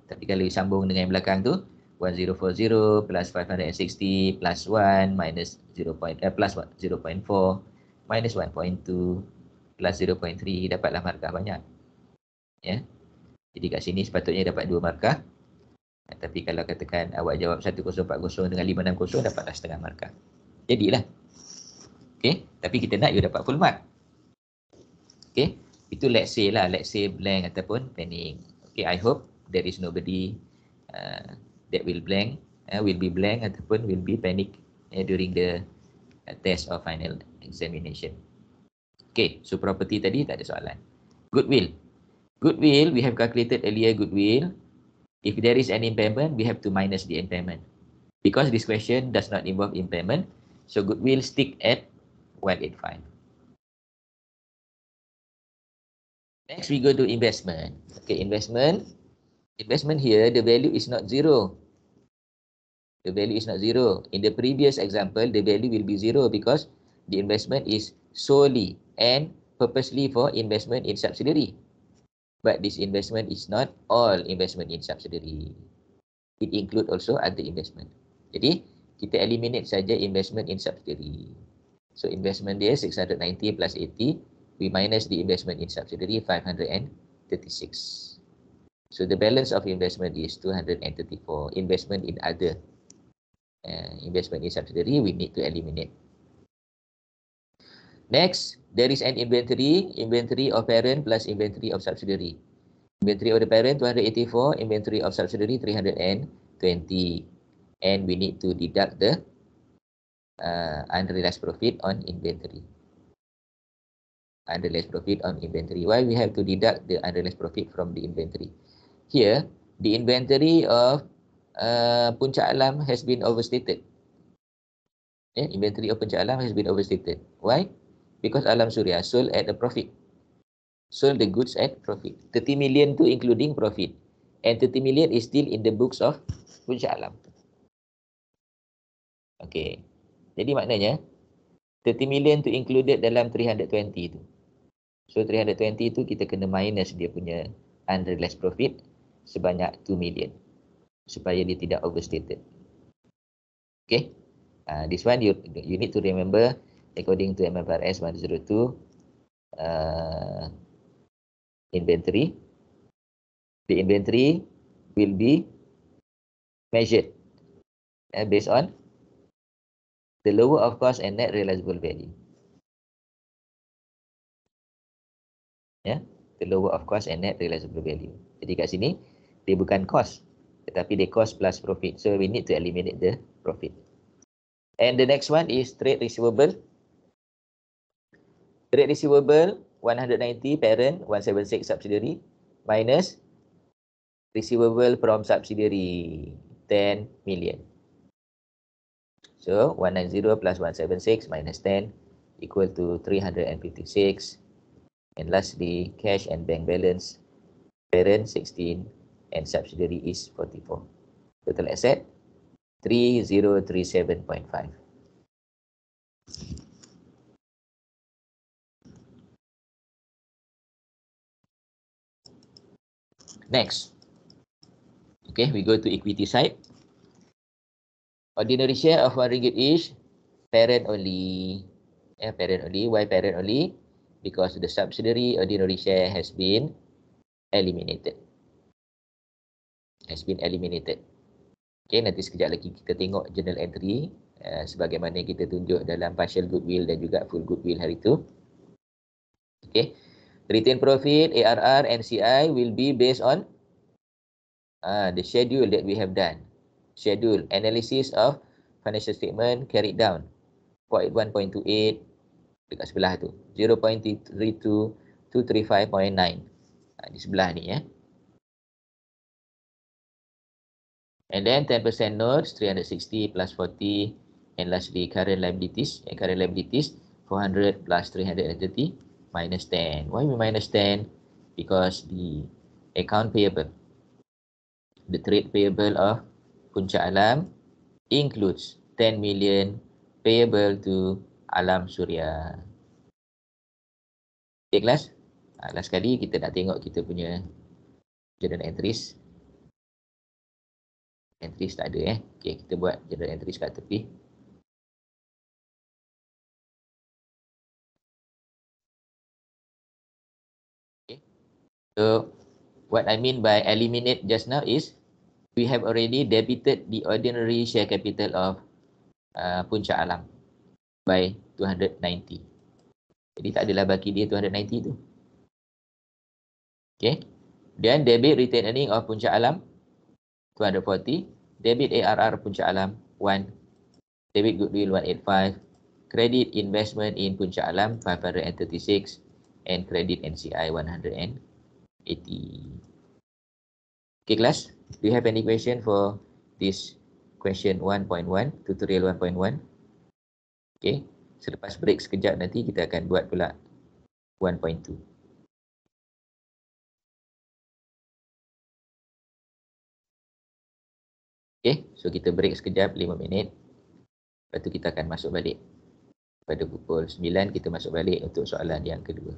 Tapi kalau disambung dengan yang belakang tu, 1040 plus 560 plus 1 minus 0. Plus 0.4 minus 1.2 plus 0.3, dapatlah markah banyak. Ya. Jadi kat sini sepatutnya dapat 2 markah. Tapi kalau katakan awak jawab 1040 dengan 560, dapatlah setengah markah. Jadilah. Okay. Tapi kita nak you dapat full mark. Okay. Itu let's say blank ataupun panic. Okay. I hope there is nobody that will be blank ataupun will be panic during the test or final examination. Okay, so property tadi tak ada soalan. Goodwill, we have calculated earlier goodwill. If there is an impairment, we have to minus the impairment. Because this question does not involve impairment, so goodwill stick at 185. Next, we go to investment. Okay, investment here, the value is not 0. The value is not 0. In the previous example, the value will be 0 because the investment is solely and purposely for investment in subsidiary. But this investment is not all investment in subsidiary. It include also other investment. Jadi, kita eliminate saja investment in subsidiary. So, investment dia 690 plus 80. We minus the investment in subsidiary 536. So, the balance of investment is 234. Investment in other. Investment in subsidiary, we need to eliminate. Next, there is an inventory of parent plus inventory of subsidiary. Inventory of the parent 284, inventory of subsidiary 320. And we need to deduct the unrealized profit on inventory. Unrealized profit on inventory. Why we have to deduct the unrealized profit from the inventory? Here, the inventory of Puncak Alam has been overstated. Inventory of Puncak Alam has been overstated. Why? Because Alam Surya sold at a profit. Sold the goods at profit. 30 million tu including profit. And 30 million is still in the books of Puncak Alam. Okay. Jadi maknanya 30 million tu included dalam 320 tu. So 320 tu kita kena minus dia punya unrealized profit. sebanyak 2 million supaya dia tidak overstated. Okay, this one you need to remember according to MFRS 102 inventory. The inventory will be measured based on the lower of cost and net realizable value. Ya, the lower of cost and net realizable value. Jadi kat sini dia bukan cost, tetapi dia cost plus profit. So we need to eliminate the profit. And the next one is trade receivable. Trade receivable 190 parent, 176 subsidiary minus receivable from subsidiary 10 million. So 190 plus 176 minus 10 equal to 356. And lastly, cash and bank balance, parent 16 and subsidiary is 44. Total asset 3037.5. Next. Okay, we go to equity side. Ordinary share of RM1 each, parent only. Parent only. Why parent only? Because the subsidiary ordinary share has been eliminated. Okay, nanti sekejap lagi kita tengok journal entry sebagaimana kita tunjuk dalam partial goodwill dan juga full goodwill hari itu. Okay, retained profit, ARR, NCI will be based on the schedule that we have done. Schedule analysis of financial statement carried down. Point 1.28 dekat sebelah tu. 0.32 235.9. Di sebelah ni ya. And then 10% notes 360 plus 40, and lastly current liabilities. And current liabilities 400 plus 330 minus 10. Why we minus 10? Because the account payable, the trade payable of Puncak Alam includes 10 million payable to Alam Suria. Okay, kelas? Last kali kita nak tengok kita punya journal entries. Entries tak ada Okay, kita buat journal entries kat tepi. Okay. So, what I mean by eliminate just now is we have already debited the ordinary share capital of Puncak Alam by 290. Jadi tak adalah baki dia 290 tu. Okay. Then debit retained earning of Puncak Alam 240. Debit ARR Puncak Alam 1. Debit goodwill 185. Credit investment in Puncak Alam 536. And credit NCI 180. Okay, class. Do you have any question for this question 1.1, tutorial 1.1? Okay. Selepas break sekejap nanti kita akan buat pula 1.2. Okay, so kita break sekejap 5 minit. Lepas tu kita akan masuk balik. Pada pukul 9 kita masuk balik untuk soalan yang kedua.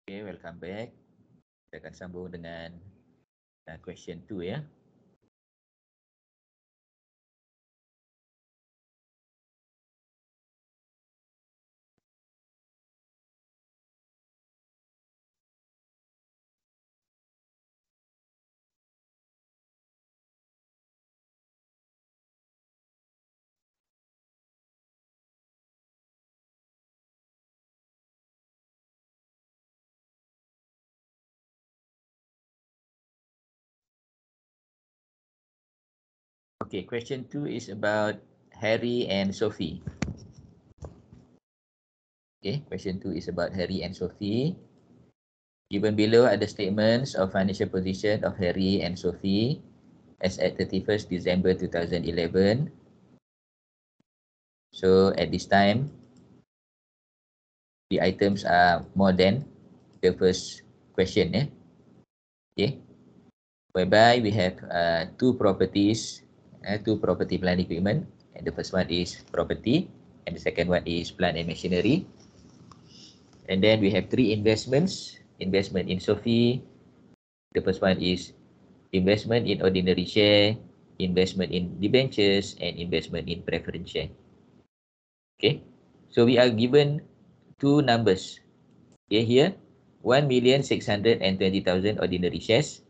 Okay, welcome back. Kita akan sambung dengan question 2 ya. Okay, question 2 is about Harry and Sophie. Okay, question 2 is about Harry and Sophie. Given below are the statements of financial position of Harry and Sophie as at 31st December 2011. So at this time, the items are more than the first question. Okay, whereby we have two properties, two property plant equipment, and the first one is property, and the second one is plant and machinery. And then we have three investments. Investment in Sophie. The first one is investment in ordinary share, investment in debentures, and investment in preference share. Okay, so we are given two numbers. Okay, here 1,620,000 ordinary shares,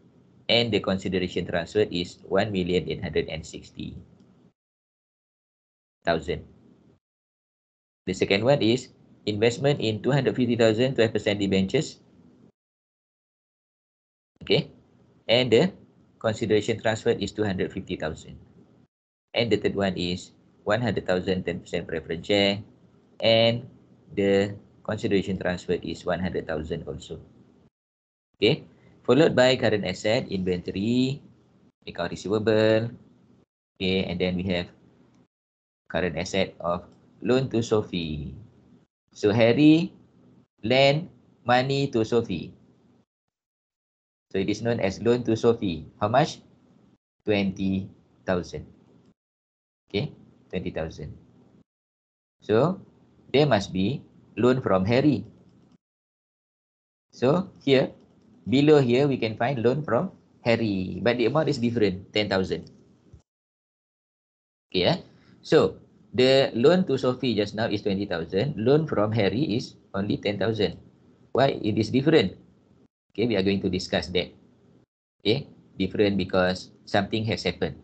and the consideration transferred is 1,860,000. The second one is investment in 250,000 12% debentures. Okay, and the consideration transferred is 250,000. And the third one is 100,000 10% preference share, and the consideration transferred is 100,000 also. Okay, followed by current asset, inventory, account receivable. Okay, and then we have current asset of loan to Sophie. So Harry lend money to Sophie. So it is known as loan to Sophie. How much? 20,000. Okay, 20,000. So there must be loan from Harry. So here, below here, we can find loan from Harry, but the amount is different, 10,000. Okay, so the loan to Sophie just now is 20,000. Loan from Harry is only 10,000. Why it is different? Okay, we are going to discuss that. Okay, different because something has happened.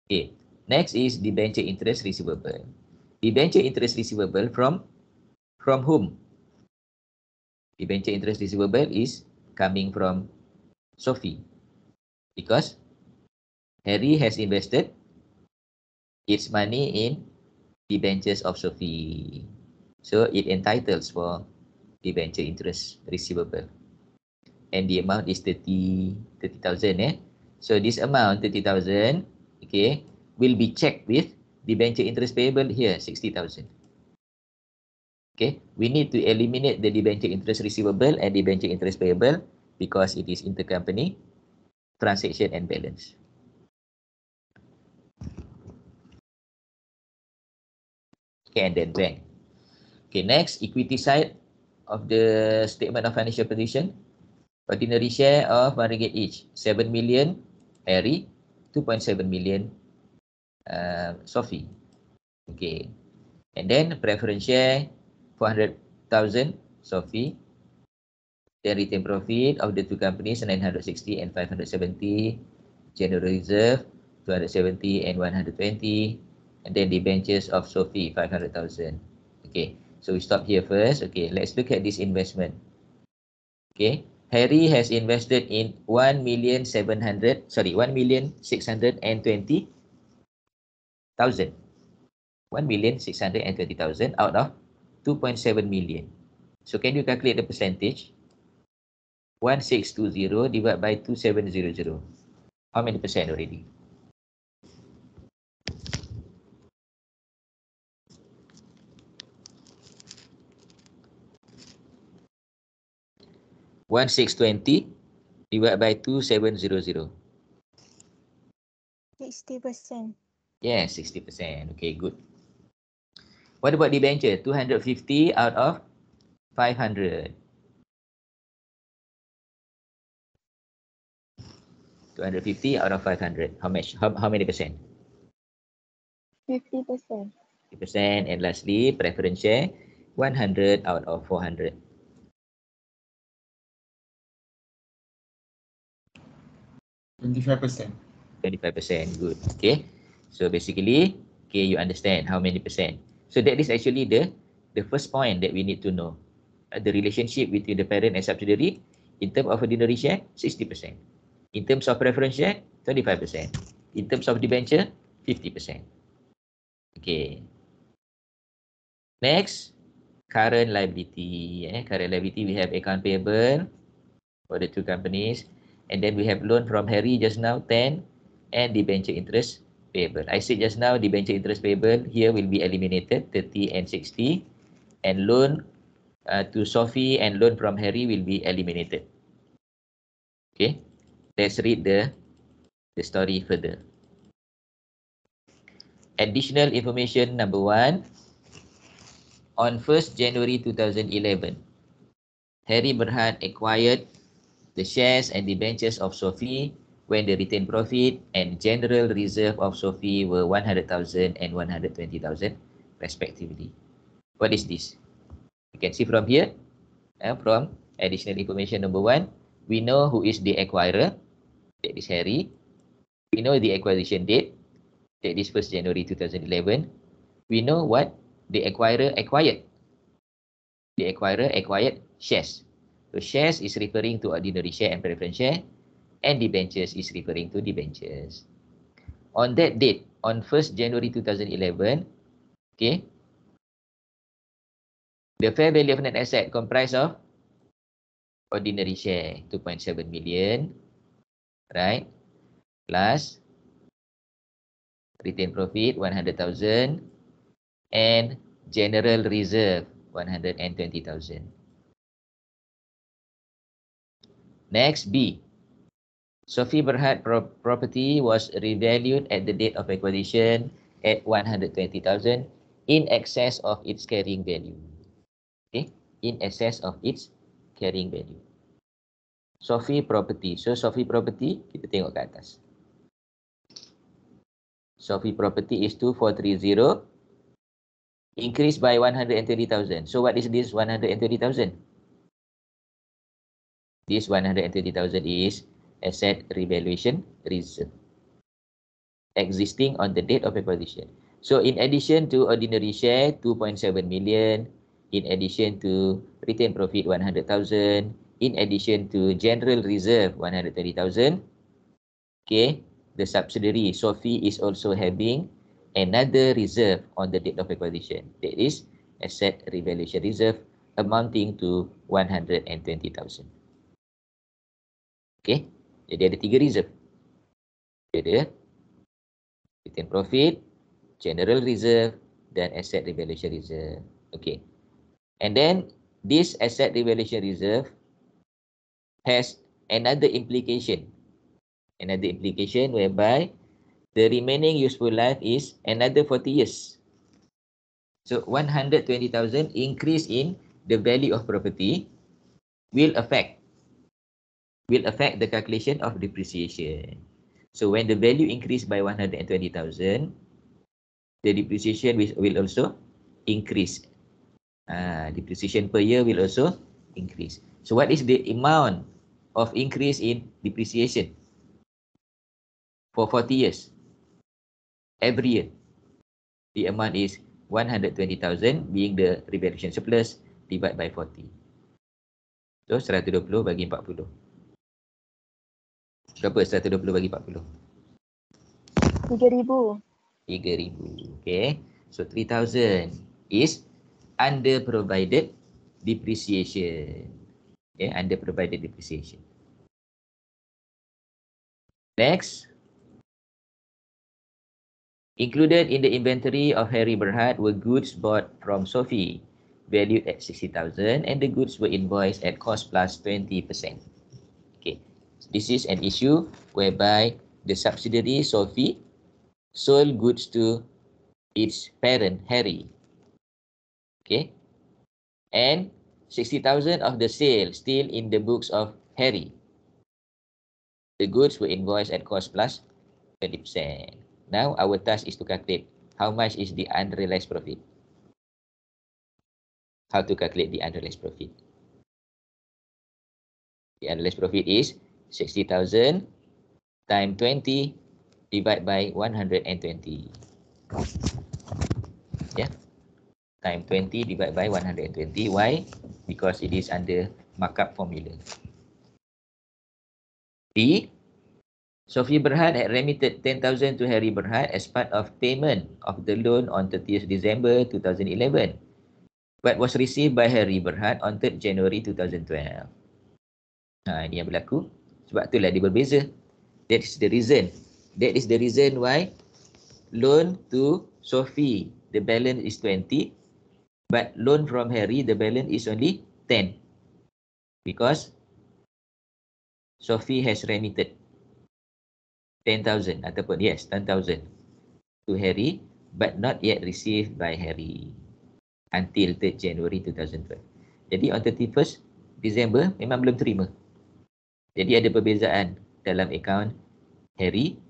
Okay, next is debenture interest receivable. Debenture interest receivable from whom? Debenture interest receivable is coming from Sophie because Harry has invested its money in debentures of Sophie. So it entitles for debenture interest receivable. And the amount is 30,000. So this amount 30,000, okay, will be checked with debenture interest payable here 60,000. Okay, we need to eliminate the debenture interest receivable and debenture interest payable because it is intercompany transaction and balance. Okay, and then bank. Okay, next, equity side of the statement of financial position. Ordinary share of RM1 each, 7 million Harry, 2.7 million Sophie. Okay, and then preference share 400,000 Sophie. Then retained profit of the two companies 960 and 570. General reserve 270 and 120. And then debentures of Sophie 500,000. Okay, so we stop here first. Okay, let's look at this investment. Okay, Harry has invested in 1,620,000 out of 2.7 million. So can you calculate the percentage? 1620 divided by 2700. How many percent already? One 620 divided by 2700. 60%. Yes, 60%. Okay, good. What about debenture? 250 out of 500. 250 out of 500. How much? How many percent? 50%. 50%. And lastly, preference share, 100 out of 400. 25%. 25%. Good. Okay. So basically, okay, you understand how many percent. So that is actually the first point that we need to know. The relationship between the parent and subsidiary in terms of ordinary share, 60%. In terms of preference share, 25%. In terms of debenture, 50%. Okay. Next, current liability. Current liability, we have account payable for the two companies. And then we have loan from Harry just now, 10, and debenture interest payable. I said just now, debenture interest payable here will be eliminated, 30 and 60. And loan to Sophie and loan from Harry will be eliminated. Okay, let's read the story further. Additional information number 1. On 1st January 2011, Harry Berhad acquired the shares and debentures of Sophie when the retained profit and general reserve of Sophie were 100,000 and 120,000 respectively. What is this? You can see from here, from additional information number 1, we know who is the acquirer, that is Harry. We know the acquisition date, that is 1st January 2011. We know what the acquirer acquired. The acquirer acquired shares. So shares is referring to ordinary share and preference share, and debentures is referring to debentures. On that date, on 1st January 2011, okay, the fair value of net asset comprised of ordinary share, 2.7 million, right, plus retained profit, 100,000, and general reserve, 120,000. Next, B. Sophie Berhad property was revalued at the date of acquisition at 120,000 in excess of its carrying value. Okay, in excess of its carrying value. Sophie property. So Sophie property, kita tengok ke atas. Sophie property is 2430, increased by 120,000. So what is this 120,000? This 120,000 is asset revaluation reserve existing on the date of acquisition. So in addition to ordinary share, 2.7 million, in addition to retained profit, 100,000, in addition to general reserve, 130,000, okay, the subsidiary Sophie is also having another reserve on the date of acquisition. That is asset revaluation reserve amounting to 120,000. Okay, jadi ada 3 reserve. Ada retained profit, general reserve, dan asset revaluation reserve. Okay, and then this asset revaluation reserve has another implication whereby the remaining useful life is another 40 years. So 120,000 increase in the value of property will affect the calculation of depreciation. So when the value increase by 120,000, the depreciation will also increase. Depreciation per year will also increase. So what is the amount of increase in depreciation for 40 years? Every year, the amount is 120,000 being the revaluation surplus divided by 40. So 120 bagi 40. Berapa 120 bagi 40? 3,000. 3,000. Okay. So 3,000 is under provided depreciation. Okay, under provided depreciation. Next. Included in the inventory of Harry Berhad were goods bought from Sophie, valued at 60,000, and the goods were invoiced at cost plus 20%. Okay. This is an issue whereby the subsidiary Sophie sold goods to its parent Harry. Okay, and 60,000 of the sale still in the books of Harry. The goods were invoiced at cost plus 20%. Now our task is to calculate how much is the unrealized profit. How to calculate the unrealized profit? The unrealized profit is 60,000 times 20 divided by 120. Yeah. Times 20 divided by 120. Why? Because it is under markup formula. B. Sophie Berhad had remitted 10,000 to Harry Berhad as part of payment of the loan on 30th December 2011, but was received by Harry Berhad on 3rd January 2012. Ini yang berlaku. Sebab itulah dia berbeza. That is the reason. That is the reason why loan to Sophie, the balance is 20, but loan from Harry, the balance is only 10. Because Sophie has remitted 10,000 ataupun yes 10,000 to Harry, but not yet received by Harry until 3rd January 2012. Jadi on 31st December memang belum terima. Jadi ada perbezaan dalam akaun Harry.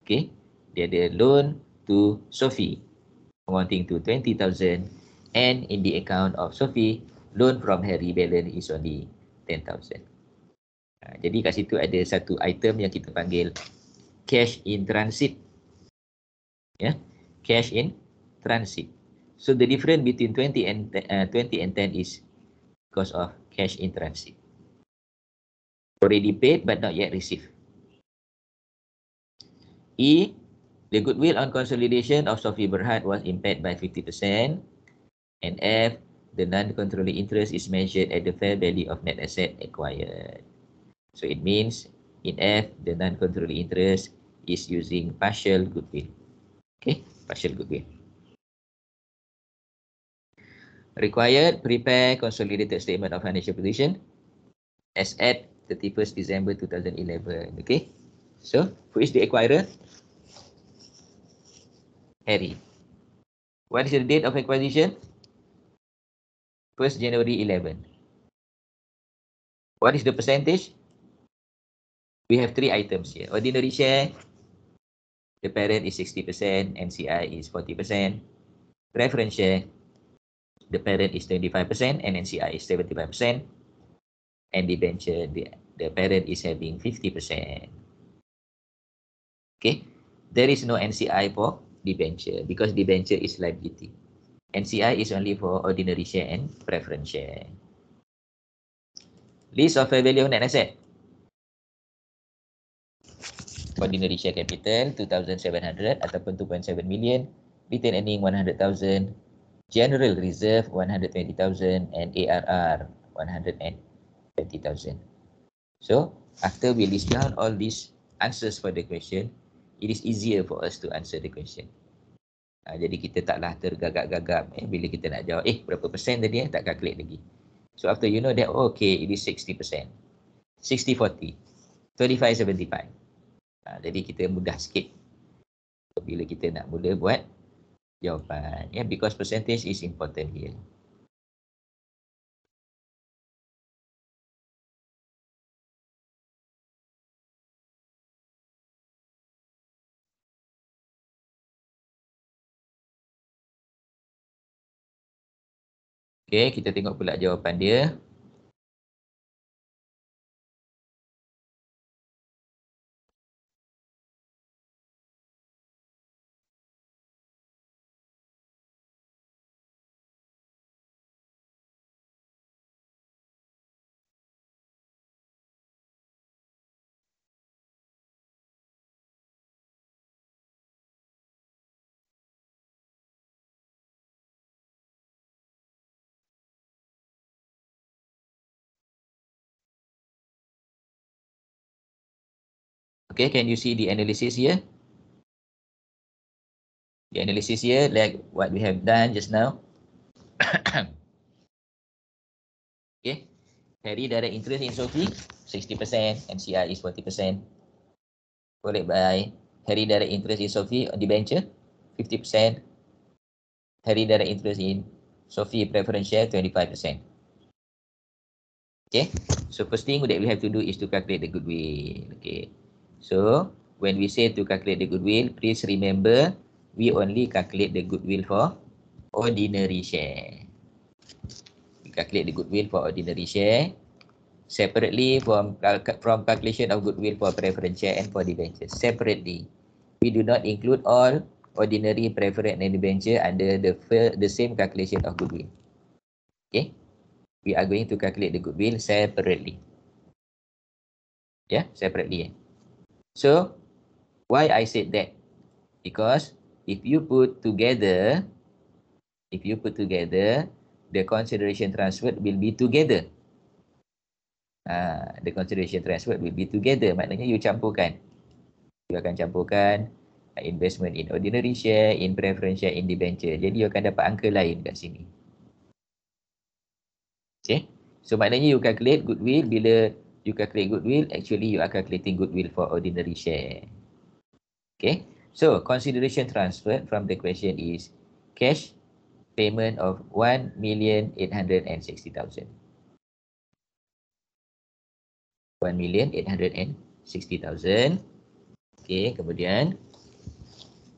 Okay, dia ada loan to Sophie amounting to 20,000, and in the account of Sophie, loan from Harry balance is only 10,000. Jadi kat situ ada satu item yang kita panggil cash in transit. Yeah, cash in transit. So the difference between 20 and 10 is because of cash in transit. Already paid but not yet received. E. The goodwill on consolidation of Sophie Berhad was impaired by 50%. And F. The non-controlling interest is measured at the fair value of net asset acquired. So it means in F, the non-controlling interest is using partial goodwill. Okay, partial goodwill. Required, prepare consolidated statement of financial position as at 31st December 2011. Okay, so who is the acquirer? Harry. What is the date of acquisition? 1st January 11. What is the percentage? We have 3 items here. Ordinary share, the parent is 60%, NCI is 40%. Preference share, the parent is 25% and NCI is 75%. And debenture, the parent is having 50%. Okay, there is no NCI for debenture because debenture is liability. NCI is only for ordinary share and preference share. List of fair value of net asset. Ordinary share capital 2,700 ataupun 2.7 million, retained earning 100,000, general reserve 120,000, and ARR 120,000. So after we list down all these answers for the question, it is easier for us to answer the question. Jadi kita taklah tergagap-gagap bila kita nak jawab berapa persen tadi tak calculate lagi. So after you know that, okay, it is 60%, 60-40, 35-75. Jadi kita mudah sikit bila kita nak mula buat jawapan. Because percentage is important here. Okay, kita tengok pula jawapan dia. Okay, can you see the analysis here? The analysis here, like what we have done just now. Okay, Harry direct interest in Sophie 60%, NCI is 40%. Followed by Harry direct interest in Sophie on debenture 50%. Harry direct interest in Sophie preference share 25%. Okay, so first thing that we have to do is to calculate the goodwill. Okay, So when we say to calculate the goodwill, please remember we only calculate the goodwill for ordinary share. We calculate the goodwill for ordinary share separately from calculation of goodwill for preference share and for debentures. Separately, we do not include all ordinary, preference, and debenture under the same calculation of goodwill. Okay, we are going to calculate the goodwill separately. Yeah, separately. So why I said that? Because if you put together, the consideration transferred will be together. The consideration transferred will be together. Maknanya you campurkan. You akan campurkan investment in ordinary share, in preference share, in debenture. Jadi you akan dapat angka lain kat sini. Okay. So maknanya you calculate goodwill. Bila you calculate goodwill, actually you are calculating goodwill for ordinary share. Okay. So consideration transferred from the question is cash payment of 1,860,000. 1,860,000. Okay, kemudian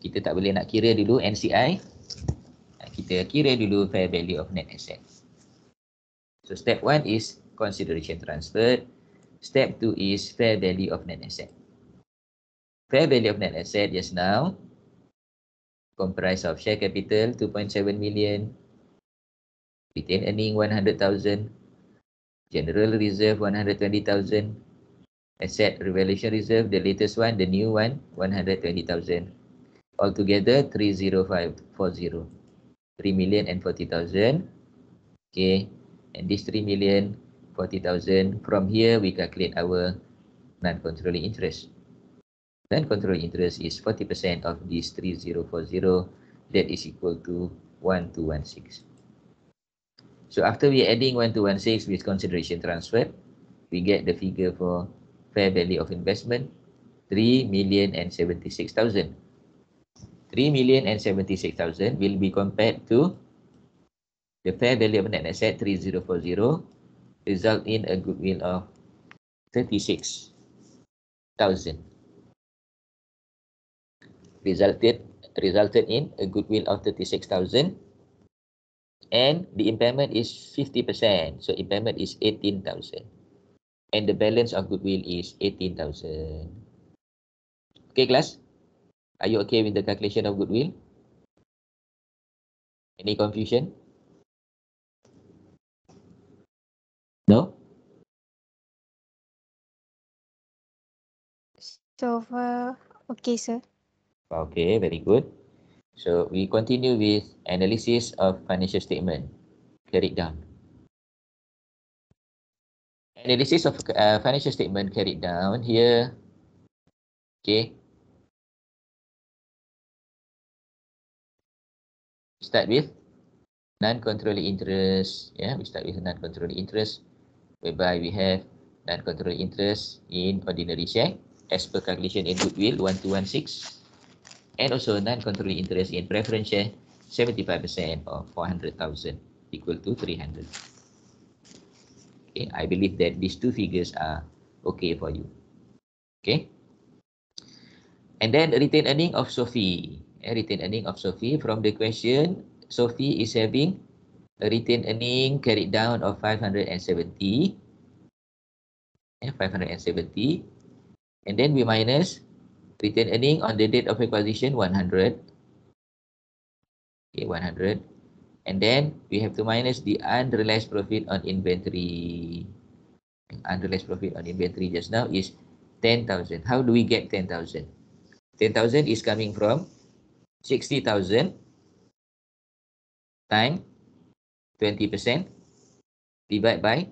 kita tak boleh nak kira dulu NCI. Kita kira dulu fair value of net asset. So step 1 is consideration transferred. Step 2 is fair value of net asset. Fair value of net asset just now comprised of share capital 2.7 million, retained earning 100,000, general reserve 120,000, asset revaluation reserve, the latest one, the new one, 120,000. Altogether 30540. 3,040,000. Okay, and this 3,040,000, from here we calculate our non-controlling interest. Non-controlling interest is 40% of this 3040, that is equal to 1216. So after we adding 1216 with consideration transfer, we get the figure for fair value of investment 3,076,000. 3,076,000 will be compared to the fair value of net asset 3040, result in a goodwill of 36,000. Resulted in a goodwill of 36,000, and the impairment is 50%, so impairment is 18,000, and the balance of goodwill is 18,000. Okay, class, are you okay with the calculation of goodwill? Any confusion? No? So far, okay, sir. Okay, very good. So we continue with analysis of financial statement. Carried down. Analysis of financial statement carried down here. Okay. Start with non-controlling interest. Yeah, we start with non-controlling interest, whereby we have non-controlling interest in ordinary share as per calculation in goodwill 1216, and also non-controlling interest in preference share 75% of 400,000 equal to 300. Okay, I believe that these two figures are okay for you. Okay. And then retained earning of Sophie. Retained earning of Sophie, from the question, Sophie is having a retained earning carried down of 570. 570. And then we minus retained earning on the date of acquisition 100. Okay, 100. And then we have to minus the unrealized profit on inventory. Unrealized profit on inventory just now is 10,000. How do we get 10,000? 10,000 is coming from 60,000 times 20% divided by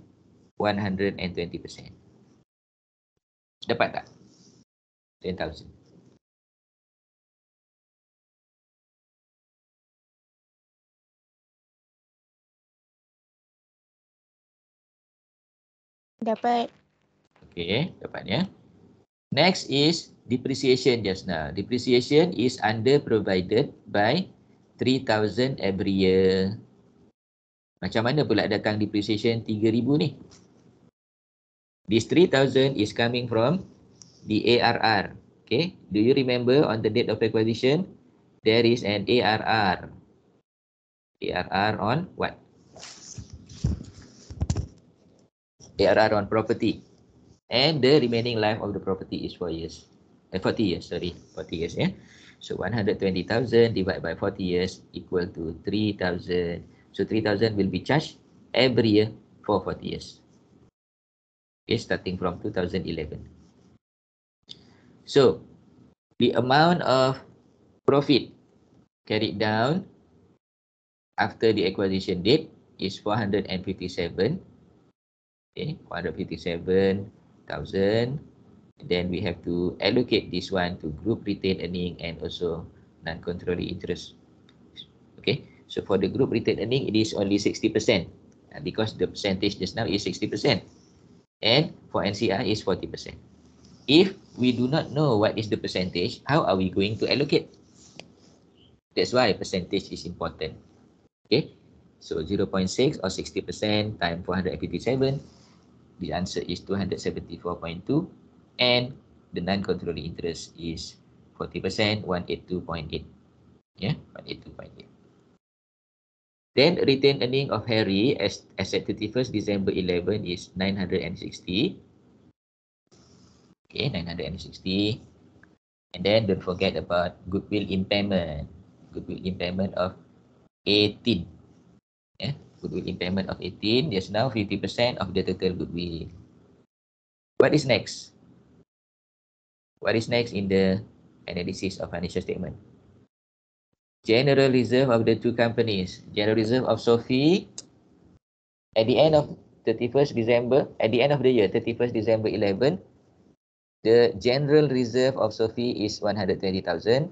120%. Dapat tak? 10,000. Dapat. Okay, dapatnya. Next is depreciation just now. Depreciation is under provided by 3,000 every year. Macam mana pula datang depreciation 3,000 ni? This 3,000 is coming from the ARR. Okay, do you remember on the date of acquisition, there is an ARR. ARR on what? ARR on property. And the remaining life of the property is 4 years. 40 years, sorry. 40 years, yeah. So 120,000 divided by 40 years equal to 3,000. So 3,000 will be charged every year for 40 years. Okay, starting from 2011. So the amount of profit carried down after the acquisition date is 457. Okay, 457,000. Then we have to allocate this one to group retained earning and also non-controlling interest. Okay, so for the group retained earning, it is only 60% because the percentage just now is 60%. And for NCI is 40%. If we do not know what is the percentage, how are we going to allocate? That's why percentage is important. Okay, so 0.6 or 60% times 457, the answer is 274.2, and the non-controlling interest is 40%, 182.8. Yeah, 182.8. Then retained earning of Harry as at 31st December 11 is 960. Okay, 960. And then don't forget about goodwill impairment. Goodwill impairment of 18. Yeah, goodwill impairment of 18. There's now 50% of the total goodwill. What is next? What is next in the analysis of financial statement? General reserve of the two companies. General reserve of Sophie at the end of 31st December, at the end of the year, 31st December 11, the general reserve of Sophie is 120,000,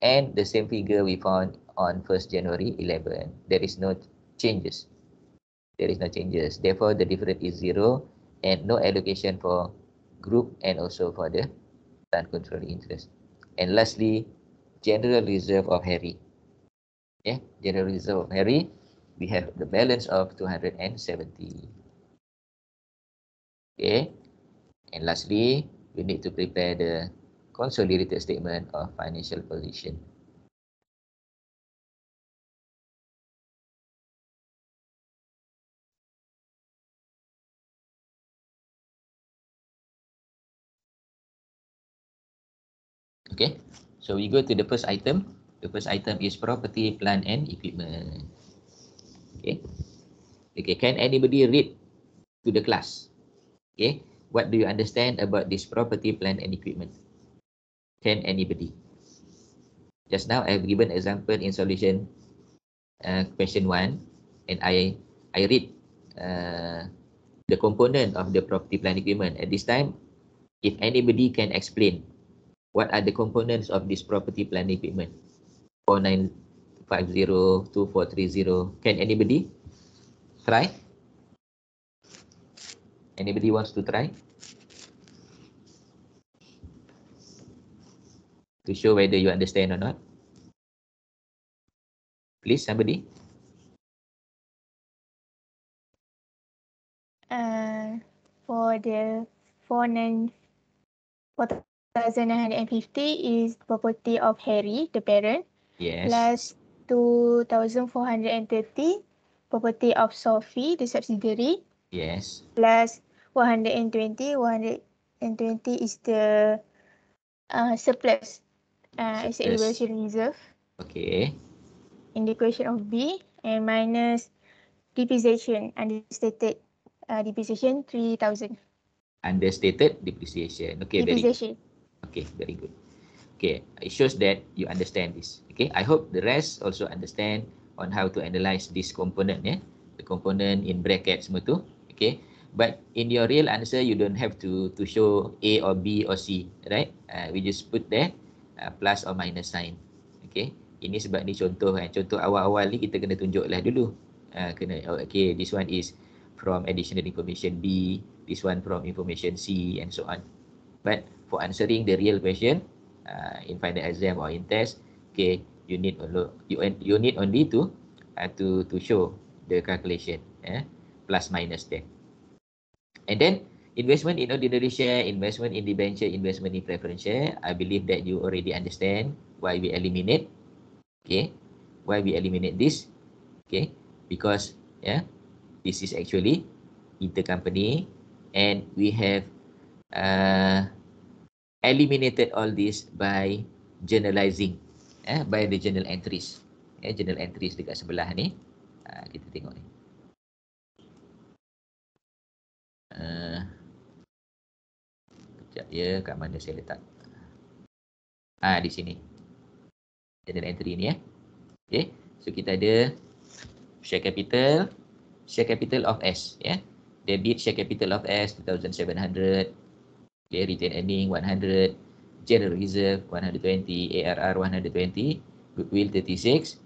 and the same figure we found on 1st January 11. There is no changes. There is no changes. Therefore, the difference is 0 and no allocation for group and also for the non-controlling interest. And lastly, general reserve of Harry. Yeah, general reserve of Harry, we have the balance of 270. Okay, and lastly, we need to prepare the consolidated statement of financial position. Okay, so we go to the first item. The first item is property, plant, and equipment. Okay, okay. Can anybody read to the class? Okay, what do you understand about this property, plant, and equipment? Can anybody? Just now I have given example in solution question 1, and I read the component of the property, plant, equipment. At this time, if anybody can explain what are the components of this property, plant, equipment? 4950, 2430. Can anybody try? Anybody wants to try? To show whether you understand or not. Please, somebody. For the 4,950 is property of Harry, the parent. Yes. Plus 2,430 property of Sophie, the subsidiary. Yes. Plus 120. 120 is the surplus. It's an evaluation reserve. Okay. In the equation of B, and minus depreciation, understated depreciation 3,000. Understated depreciation. Okay, depreciation. very good. Okay, very good. Okay, it shows that you understand this. Okay, I hope the rest also understand on how to analyze this component. Yeah, the component in brackets semua tu. Okay, but in your real answer, you don't have to show A or B or C, right? We just put there plus or minus sign. Okay, ini sebab ni contoh kan. Contoh awal-awal ni kita kena tunjuklah dulu. Okay, this one is from additional information B, this one from information C, and so on. But for answering the real question in final exam or in test, okay, you need only to show the calculation, plus minus there. And then Investment in ordinary share, investment in debenture, investment in preference share. I believe that you already understand why we eliminate. Okay, why we eliminate this? Okay, because this is actually intercompany, and we have eliminated all this by generalizing, by the journal entries. Journal entries dekat sebelah ni. Kita tengok ni. Sekejap ya, kat mana saya letak? Di sini. Journal entry ni Okay, so kita ada share capital of S, debit share capital of S 2,700, retained earning 100, general reserve 120, ARR 120, goodwill 36,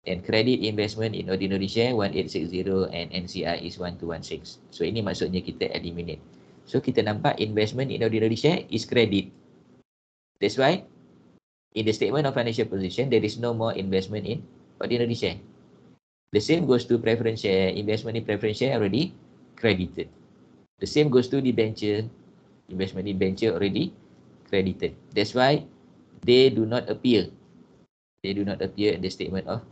and credit investment in ordinary share 1860, and NCI is 1216. So ini maksudnya kita eliminate. So kita nampak investment in ordinary share is credit. That's why in the statement of financial position, there is no more investment in ordinary share. The same goes to preference share. Investment in preference share already credited. The same goes to debenture. Investment in debenture already credited. That's why they do not appear. They do not appear in the statement of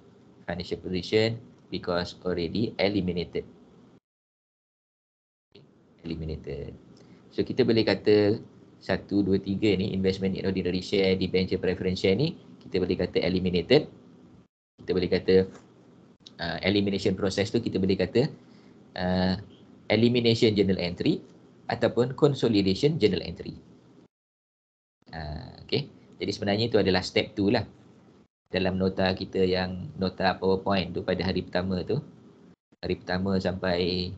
financial position because already eliminated. Eliminated. So kita boleh kata 1, 2, 3 ni investment in ordinary share, debenture, preference share ni kita boleh kata eliminated. Kita boleh kata elimination process tu kita boleh kata elimination journal entry ataupun consolidation journal entry. Okay. Jadi sebenarnya itu adalah step 2 lah. Dalam nota kita yang nota PowerPoint tu pada hari pertama tu. Hari pertama sampai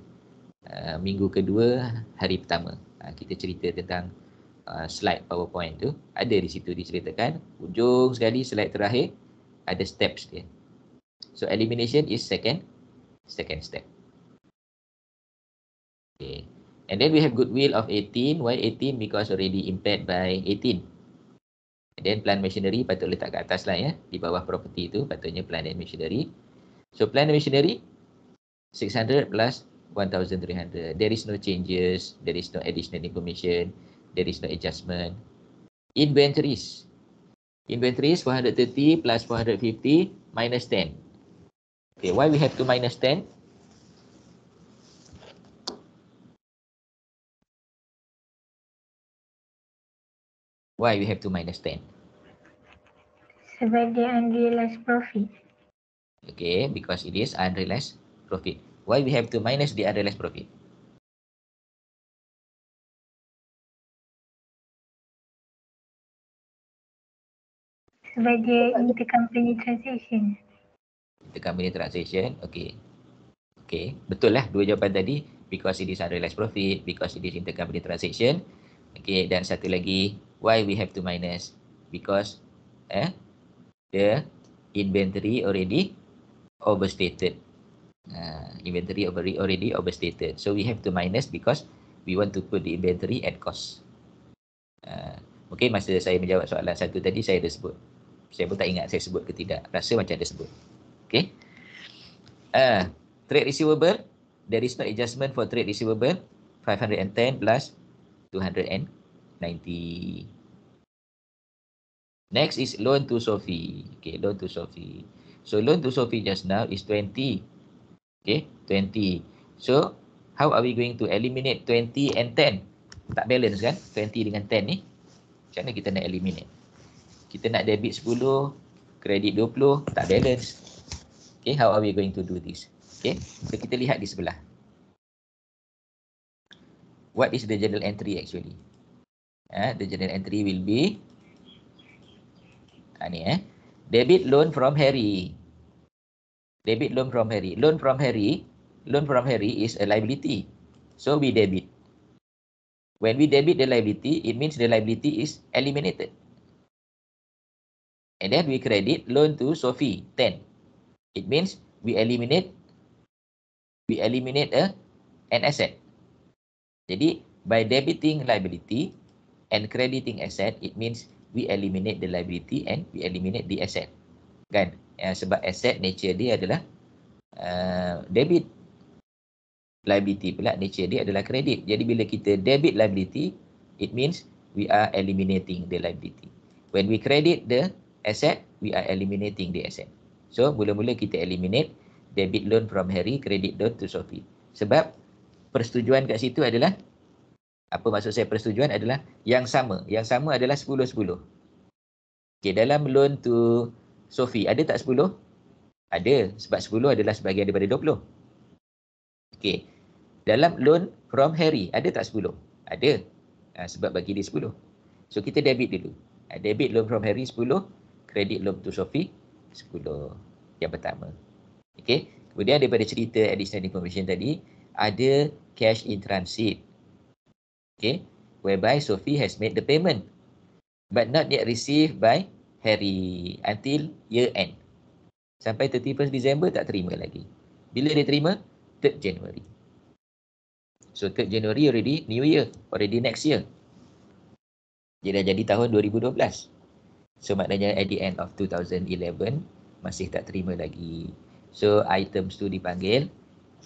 minggu kedua hari pertama. Kita cerita tentang slide PowerPoint tu. Ada di situ diceritakan. Ujung sekali slide terakhir ada steps dia. So elimination is second step. Okay. And then we have goodwill of 18. Why 18? Because already impaired by 18. And then plant machinery patut letak kat atas lah di bawah property tu patutnya plant and machinery. So plant and machinery 600 plus 1,300. There is no changes. There is no additional information. There is no adjustment. Inventories 430 plus 450 minus 10. Okay, why we have to minus 10? Why we have to minus 10? Sebagai unrealized profit. Okay, because it is unrealized profit. Why we have to minus the unrealized profit? Sebagai intercompany transaction. Intercompany transaction, okay. Okay, betul lah dua jawapan tadi. Because it is unrealized profit, because it is intercompany transaction. Okay, dan satu lagi, why we have to minus? Because the inventory already overstated. Inventory already overstated. So we have to minus because we want to put the inventory at cost. Okay, masa saya menjawab soalan satu tadi saya ada sebut. Saya pun tak ingat saya sebut ke tidak. Rasa macam ada sebut. Okay. Trade receivable, there is no adjustment for trade receivable. 510 plus 290. Next is loan to Sophie. Okay, loan to Sophie. So loan to Sophie just now is 20. Okay, 20. So how are we going to eliminate 20 and 10? Tak balance kan? 20 dengan 10 ni. Macam mana kita nak eliminate? Kita nak debit 10, kredit 20, tak balance. Okay, how are we going to do this? Okay, so kita lihat di sebelah. What is the journal entry actually? The journal entry will be ni debit loan from Harry. Debit loan from Harry. Loan from Harry is a liability. So we debit. When we debit the liability, it means the liability is eliminated. And then we credit loan to Sophie 10. It means we eliminate an asset. Jadi by debiting liability and crediting asset, it means we eliminate the liability and we eliminate the asset. Kan? Sebab asset nature dia adalah debit. liability pula nature dia adalah kredit. Jadi bila kita debit liability, it means we are eliminating the liability. When we credit the asset, we are eliminating the asset. So mula-mula kita eliminate debit loan from Harry, credit loan to Sophie. Sebab persetujuan kat situ adalah, apa maksud saya persetujuan adalah yang sama. Yang sama adalah 10-10. Okay, dalam loan to Sophie, ada tak 10? Ada, sebab 10 adalah sebahagian daripada 20. Okay, dalam loan from Harry, ada tak 10? Ada, sebab bagi dia 10. So kita debit dulu. Debit loan from Harry 10, credit loan to Sophie 10. Yang pertama. Okay, kemudian daripada cerita additional information tadi, ada cash in transit. Okay, whereby Sophie has made the payment but not yet received by Harry until year end. Sampai 31st December tak terima lagi. Bila dia terima? 3rd January. So 3rd January already new year, already next year. Dia dah jadi tahun 2012. So maknanya at the end of 2011 masih tak terima lagi. So items tu dipanggil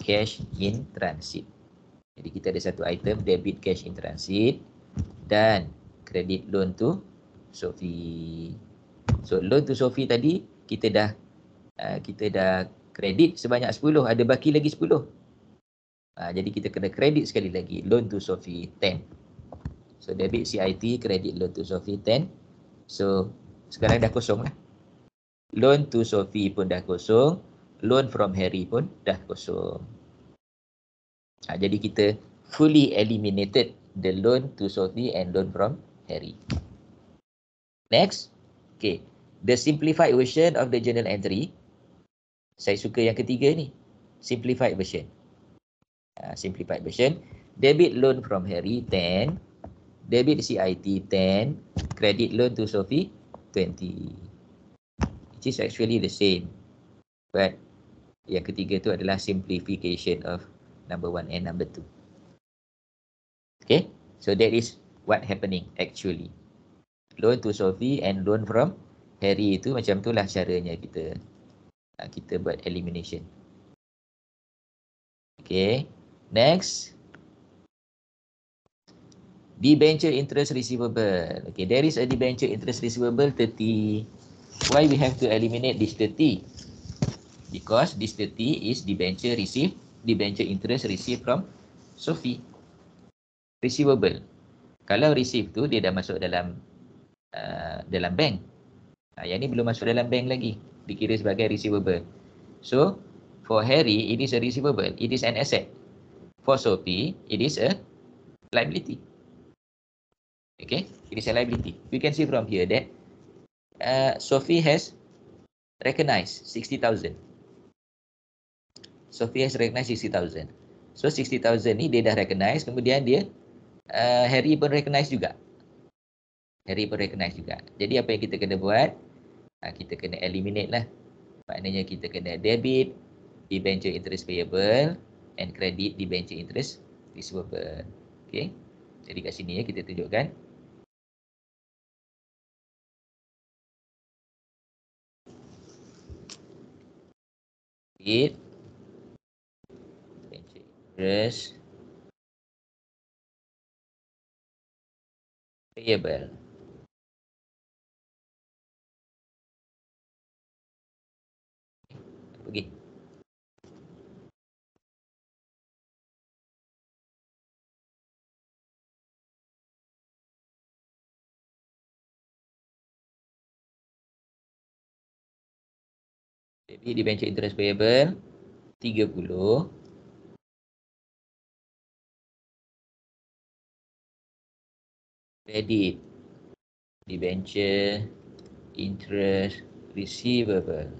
cash in transit. Jadi kita ada satu item debit cash in transit dan credit loan to Sophie. So loan to Sophie tadi kita dah kredit sebanyak 10, ada baki lagi 10. Jadi kita kena kredit sekali lagi loan to Sophie 10. So debit CIT, credit loan to Sophie 10. So sekarang dah kosong lah. Loan to Sophie pun dah kosong, loan from Harry pun dah kosong. Jadi kita fully eliminated the loan to Sophie and loan from Harry. Next, okay, the simplified version of the journal entry. Saya suka yang ketiga ni, simplified version. Simplified version, debit loan from Harry 10, debit CIT 10, credit loan to Sophie 20. Which is actually the same, but yang ketiga tu adalah simplification of number 1 and number 2. Okay, so that is what happening actually. Loan to Sophie and loan from Harry itu macam itulah caranya kita buat elimination. Okay, next, debenture interest receivable. Okay, there is a debenture interest receivable 30. Why we have to eliminate this 30? Because this 30 is debenture interest received from Sophie. Receivable. Kalau receive tu dia dah masuk dalam bank. Yang ni belum masuk dalam bank lagi. Dikira sebagai receivable. So, for Harry, it is a receivable. It is an asset. For Sophie, it is a liability. Okay, it is a liability. We can see from here that Sophie has recognized 60,000. Sophie has recognized 60,000. So 60,000 ni dia dah recognize, kemudian dia Harry pun recognize juga. Jadi apa yang kita kena buat? Kita kena eliminate lah. Maknanya kita kena debit debenture interest payable and credit debenture interest receivable. Okay. Jadi kat sini ya kita tunjukkan. Debit debenture interest payable. Pergi. Jadi debenture interest payable 30. Credit debenture interest receivable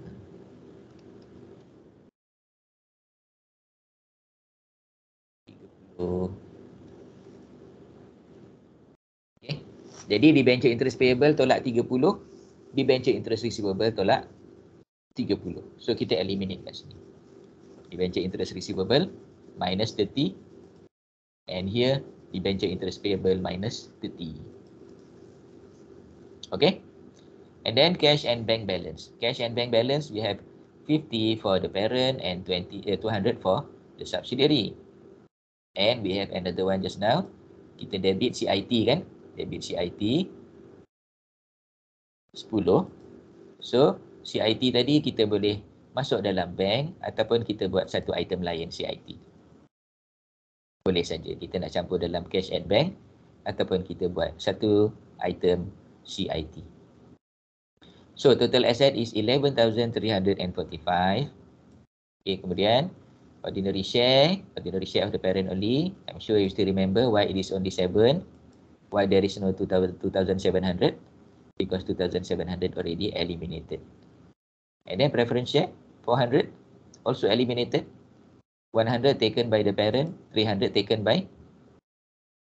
30. Okay. Jadi debenture interest payable tolak 30, debenture interest receivable tolak 30. So kita eliminate kat sini. Debenture interest receivable minus 30 and here debenture interest payable minus 30. Okay. And then cash and bank balance. Cash and bank balance we have 50 for the parent and 200 for the subsidiary. And we have another one just now. Kita debit CIT kan? Debit CIT 10. So, CIT tadi kita boleh masuk dalam bank ataupun kita buat satu item lain CIT. Boleh saja kita nak campur dalam cash at bank ataupun kita buat satu item CIT. So, total asset is 11,345. Okay, kemudian ordinary share of the parent only. I'm sure you still remember why it is only 7. Why there is no 2,700? Because 2,700 already eliminated. And then preference share, 400, also eliminated. 100 taken by the parent, 300 taken by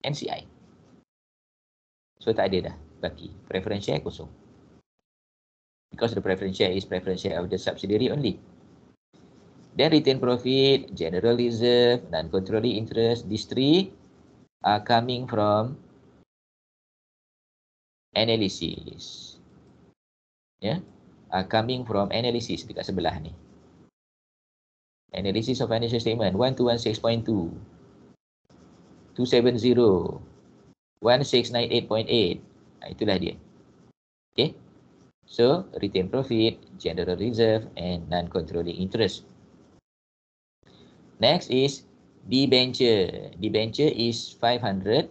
NCI. So tak ada dah baki. Preference share kosong. Because the preference share is preference share of the subsidiary only. Then retain profit, general reserve, non-controlling interest, these three are coming from analysis. Are coming from analysis dekat sebelah ni. Analysis of financial statement 1216.2, 270, 1698.8. Itulah dia. Okay. So, retain profit, general reserve and non-controlling interest. Next is debenture. Debenture is 500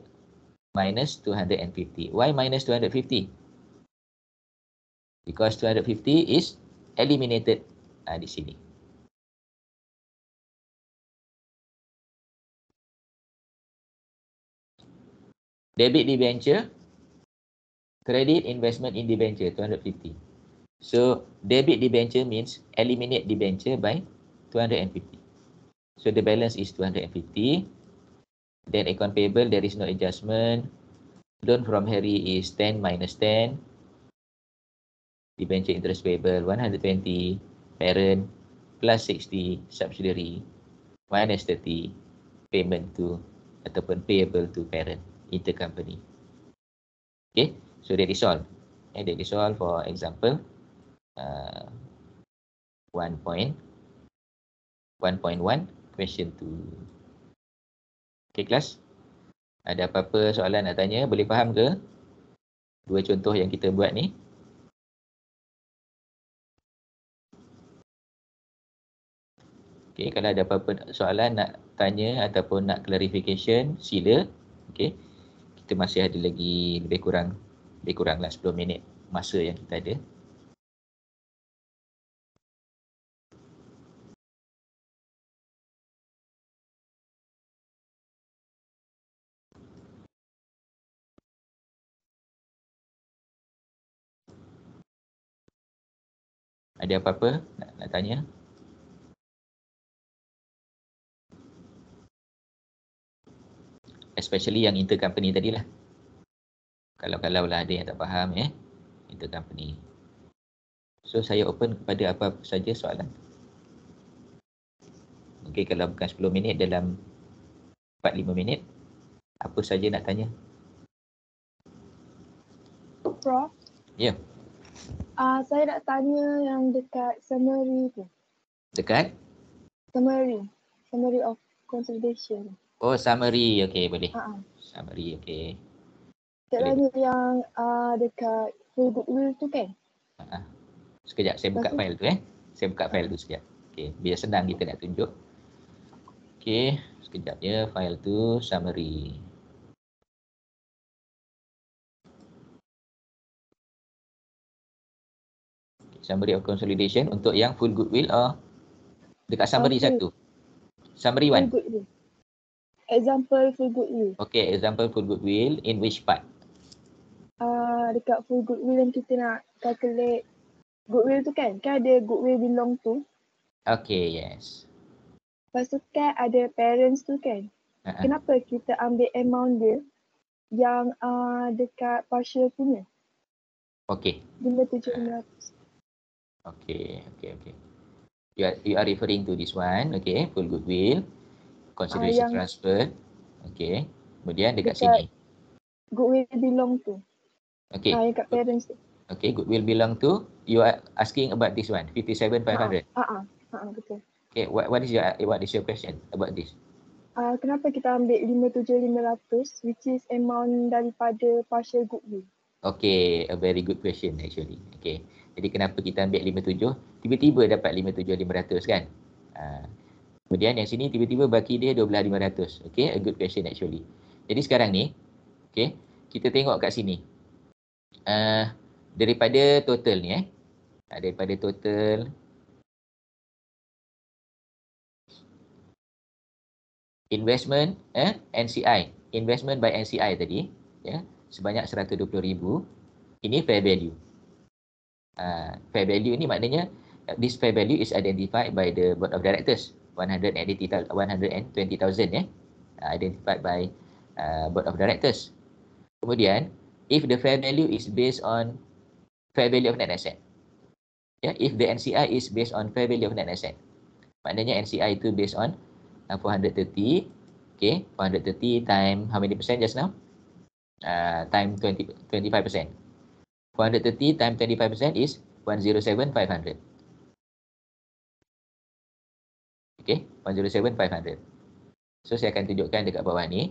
minus 250. Why minus 250? Because 250 is eliminated di sini. Debit debenture, credit investment in debenture 250. So debit debenture means eliminate debenture by 250. So the balance is 250. Then account payable, there is no adjustment. Loan from Harry is 10 minus 10. Debenture interest payable 120. Parent plus 60 subsidiary minus 30 payment to ataupun payable to parent intercompany. Okay, so that is all. And that is all for example 1.1 question 2. Okay kelas, ada apa-apa soalan nak tanya? Boleh faham ke dua contoh yang kita buat ni? Okay, kalau ada apa-apa soalan nak tanya ataupun nak clarification, sila. Okay, kita masih ada lagi lebih kuranglah 10 minit masa yang kita ada. Ada apa-apa nak tanya? Especially yang intercompany tadilah. Kalau lah ada yang tak faham intercompany. So saya open kepada apa saja soalan. Okay, kalau bukan 10 minit, dalam 4-5 minit, apa saja nak tanya? Prof. Ya. Saya nak tanya yang dekat summary tu. Dekat? Summary of consolidation. Oh, summary. Okay, boleh. Summary, okay. Saya tanya yang dekat full goodwill tu kan? Sekejap, saya buka file tu Saya buka file tu sekejap. Okay, biar senang kita nak tunjuk. Okay, sekejap ya, file tu summary. Summary of consolidation untuk yang full goodwill dekat summary satu. Summary 1. Example full goodwill. Okay, example full goodwill in which part? Dekat full goodwill yang kita nak calculate goodwill tu kan ada goodwill belong to. Okay, yes. Lepas tu kan ada parents tu kan. Kenapa kita ambil amount dia yang dekat partial punya? Okay. Jumlah 700. Okay. You are referring to this one, okay, full goodwill, consideration transfer, okay. Kemudian dekat sini. Goodwill belong to. Okay. Yang kat parents tu. Okay, goodwill belong to. You are asking about this one, 57,500. Betul. Okay, what is your question about this? kenapa kita ambil 57,500 which is amount daripada partial goodwill? Okay, a very good question actually. Okay, jadi kenapa kita ambil 57, tiba-tiba dapat 57,500 kan? Kemudian yang sini tiba-tiba baki dia 12,500. Okay, a good question actually. Jadi sekarang ni, okay, kita tengok kat sini. Daripada total ni daripada total investment NCI, investment by NCI tadi, sebanyak 120,000. Ini fair value. Fair value ni maknanya this fair value is identified by the board of directors. 120,000 identified by board of directors. Kemudian if the fair value is based on fair value of net asset, if the NCI is based on fair value of net asset, maknanya NCI itu based on 430, okay, 430 time how many percent just now? Time 25%. 430 time 25% is 107,500. Okay, 107,500. So saya akan tunjukkan dekat bawah ni.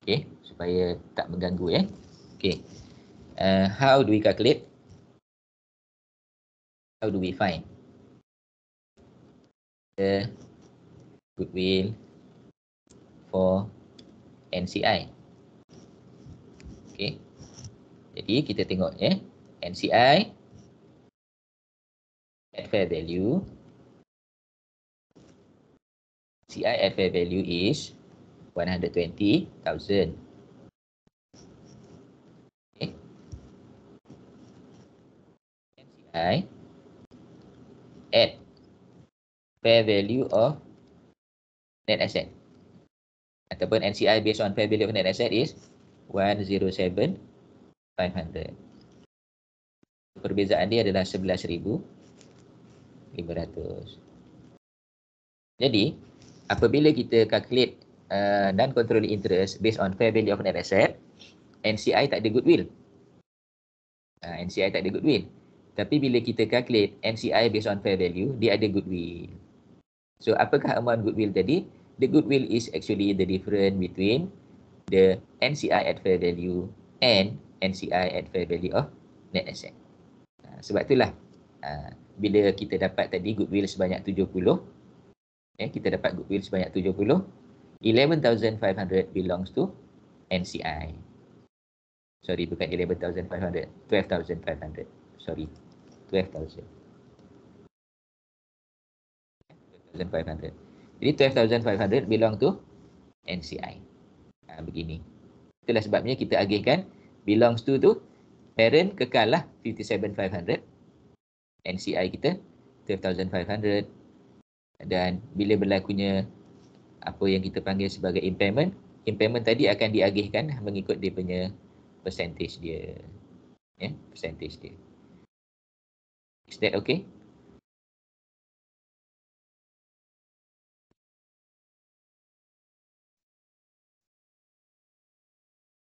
Okay, supaya tak mengganggu Okay. How do we calculate? How do we find the goodwill for NCI? Okay. Jadi kita tengok NCI at fair value. NCI at fair value is 120,000. Okay. NCI at fair value of net asset ataupun NCI based on fair value of net asset is 107,500. Perbezaan dia adalah 11,500. Jadi apabila kita calculate non-controlling interest based on fair value of net asset, NCI tak ada goodwill. NCI tak ada goodwill. Tapi bila kita calculate NCI based on fair value, dia ada goodwill. So apakah amount goodwill tadi? The goodwill is actually the difference between the NCI at fair value and NCI at fair value of net asset. Sebab itulah bila kita dapat tadi goodwill sebanyak 70, kita dapat goodwill sebanyak 70, 11,500 belongs to NCI. Sorry, bukan 11,500, 12,500. Sorry, 12,000. 12,500. Jadi 12,500 belong to NCI. Begini. Itulah sebabnya kita agihkan belongs to parent kekal lah 57,500. NCI kita 12,500. Dan bila berlakunya apa yang kita panggil sebagai impairment, impairment tadi akan diagihkan mengikut dia punya percentage dia. Percentage dia. Is that okay?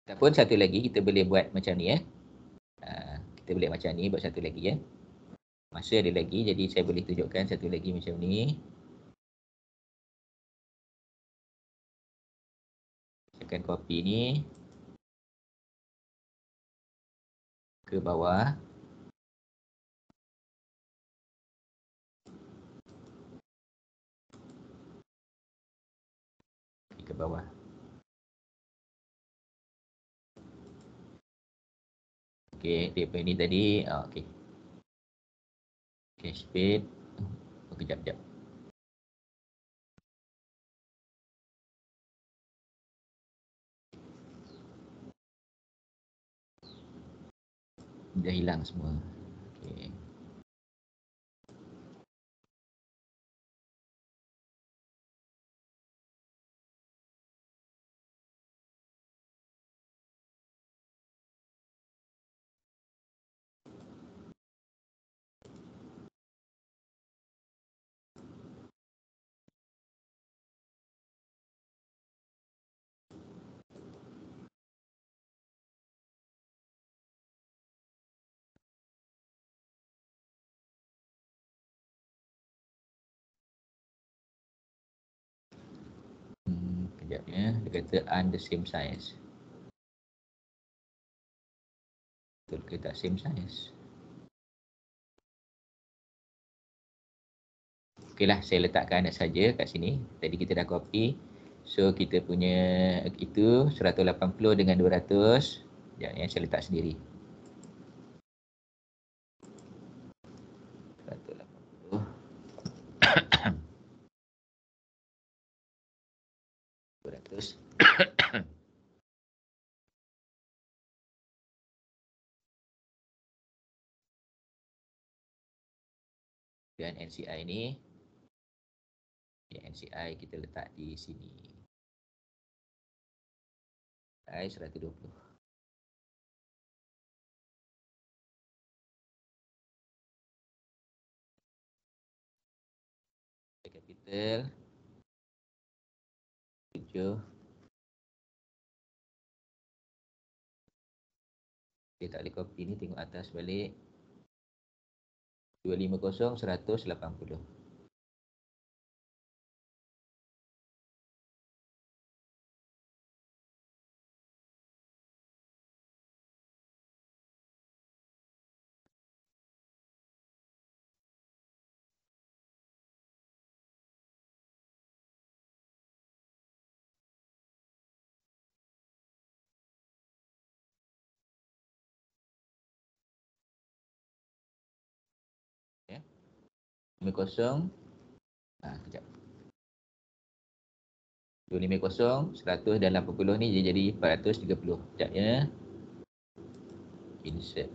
Ataupun satu lagi kita boleh buat macam ni kita boleh macam ni, buat satu lagi Masa ada lagi, jadi saya boleh tunjukkan satu lagi macam ni. Saya akan copy ni ke bawah. Ke bawah. Okey, dia punya ni tadi. Okey. Cash paid. Kejap-kejap. Dah hilang semua. Okey. Sekejap ya. Dia kata on the same size. Betul ke tak same size? Okeylah, saya letakkan saja kat sini. Tadi kita dah copy. So kita punya itu 180 dengan 200. Sekejap ya, saya letak sendiri. 180. 200. Dan NCI ni, ya, NCI kita letak di sini. NCI 120. Capital 7. Dia tak boleh copy ni, tengok atas balik. 250 180. Ya. 50. Kejap. 250, 100 dan 80 ni dia jadi 430. Sekejap ya. Insert.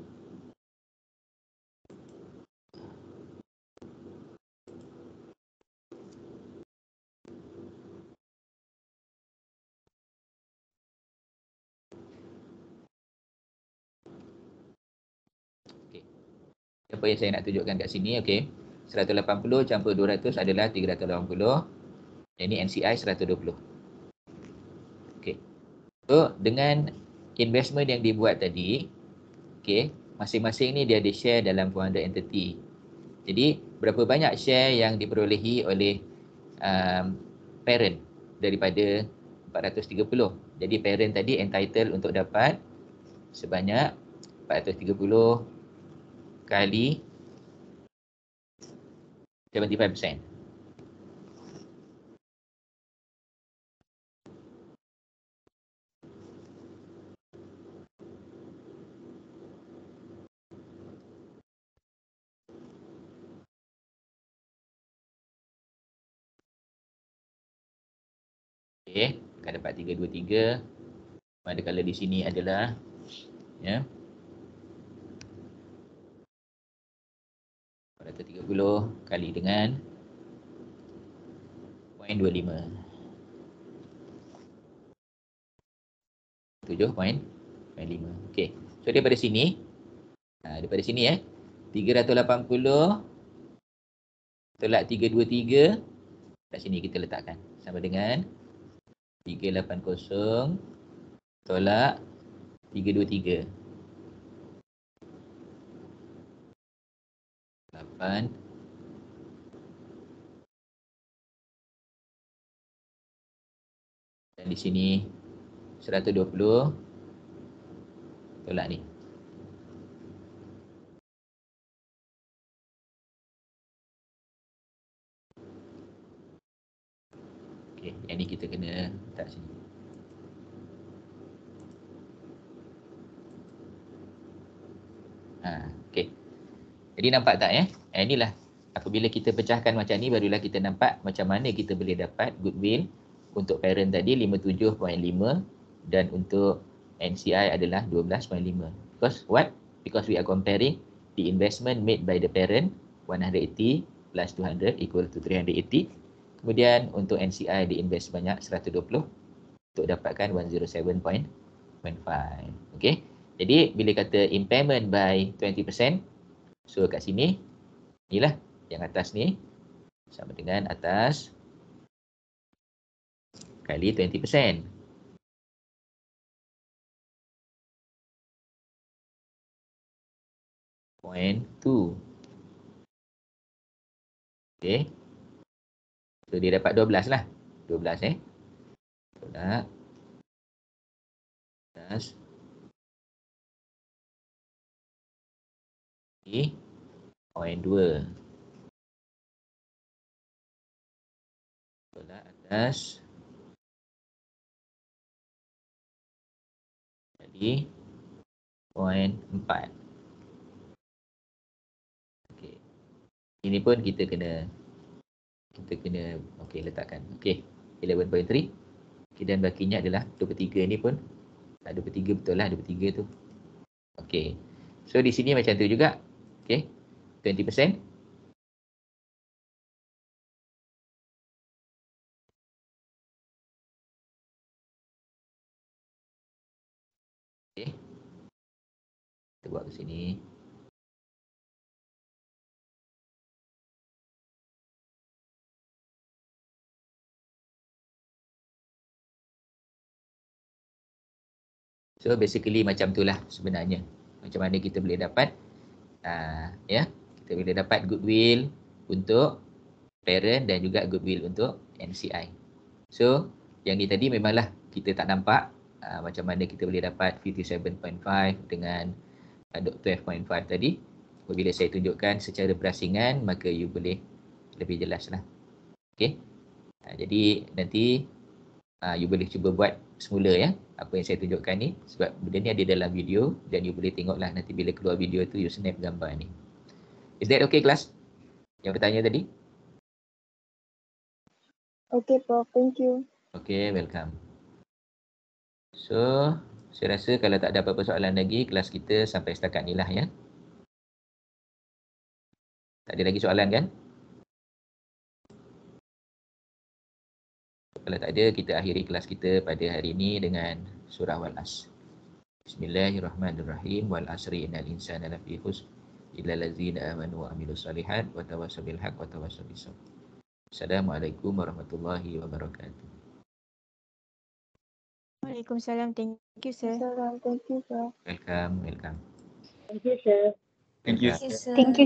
Okey. Apa yang saya nak tunjukkan kat sini, okey. 180 campur 200 adalah 380. Yang ni NCI 120. Okey. So, dengan investment yang dibuat tadi, okey, masing-masing ni dia ada share dalam 400 entity. Jadi, berapa banyak share yang diperolehi oleh parent daripada 430. Jadi, parent tadi entitled untuk dapat sebanyak 430 kali 75%. Okey, akan dapat 323. Manakala di sini adalah ya 430 kali dengan 0.25. 7.5. Okey. So daripada sini, daripada sini 380 tolak 323, kat sini kita letakkan sama dengan 380 tolak 323. 8. Dan di sini 120 tolak ni. Okey, yang ni kita kena letak sini. Okey. Jadi nampak tak inilah apabila kita pecahkan macam ni barulah kita nampak macam mana kita boleh dapat goodwill untuk parent tadi 57.5 dan untuk NCI adalah 12.5. Because what? Because we are comparing the investment made by the parent 180 plus 200 equal to 380. Kemudian untuk NCI di invest banyak 120 untuk dapatkan 107.5. Okey. Jadi bila kata impairment by 20%, so kat sini inilah yang atas ni sama dengan atas kali 20%. Point 2. Okey. So dia dapat 12 lah. 12 tolak atas di 0.2 tolak atas di 0.4. Okey. Ini pun kita kena okey letakkan. Okey. 11.3. Okey, dan bakinya adalah 2/3 ni pun 2/3 betul lah 2/3 tu. Okey. So di sini macam tu juga. Okey. 20%. Okey. Kita buat ke sini. So basically macam itulah sebenarnya. Macam mana kita boleh dapat ya, kita boleh dapat goodwill untuk parent dan juga goodwill untuk NCI. So yang ni tadi memanglah kita tak nampak macam mana kita boleh dapat 57.5 dengan 12.5 tadi. Apabila saya tunjukkan secara berasingan, maka you boleh lebih jelaslah. Okey. Jadi nanti you boleh cuba buat semula ya, apa yang saya tunjukkan ni, sebab benda ni ada dalam video dan you boleh tengoklah nanti bila keluar video tu you snap gambar ni. Is that okay kelas? Yang bertanya tadi? Okay Prof, thank you. Okay, welcome. So, saya rasa kalau tak ada apa-apa soalan lagi, kelas kita sampai setakat ni lah ya. Tak ada lagi soalan kan? Kalau tak ada, kita akhiri kelas kita pada hari ini dengan surah Wal-As. Bismillahirrahmanirrahim. Wal asri innal insana lafi khusr illa allazina amanu wa amilus solihat wa tawassaw bil haqq wa tawassaw bis sabr. Assalamualaikum warahmatullahi wabarakatuh. Waalaikumsalam. Thank you, sir. Thank you Prof. Welcome. Thank you, sir. Thank you. Thank you.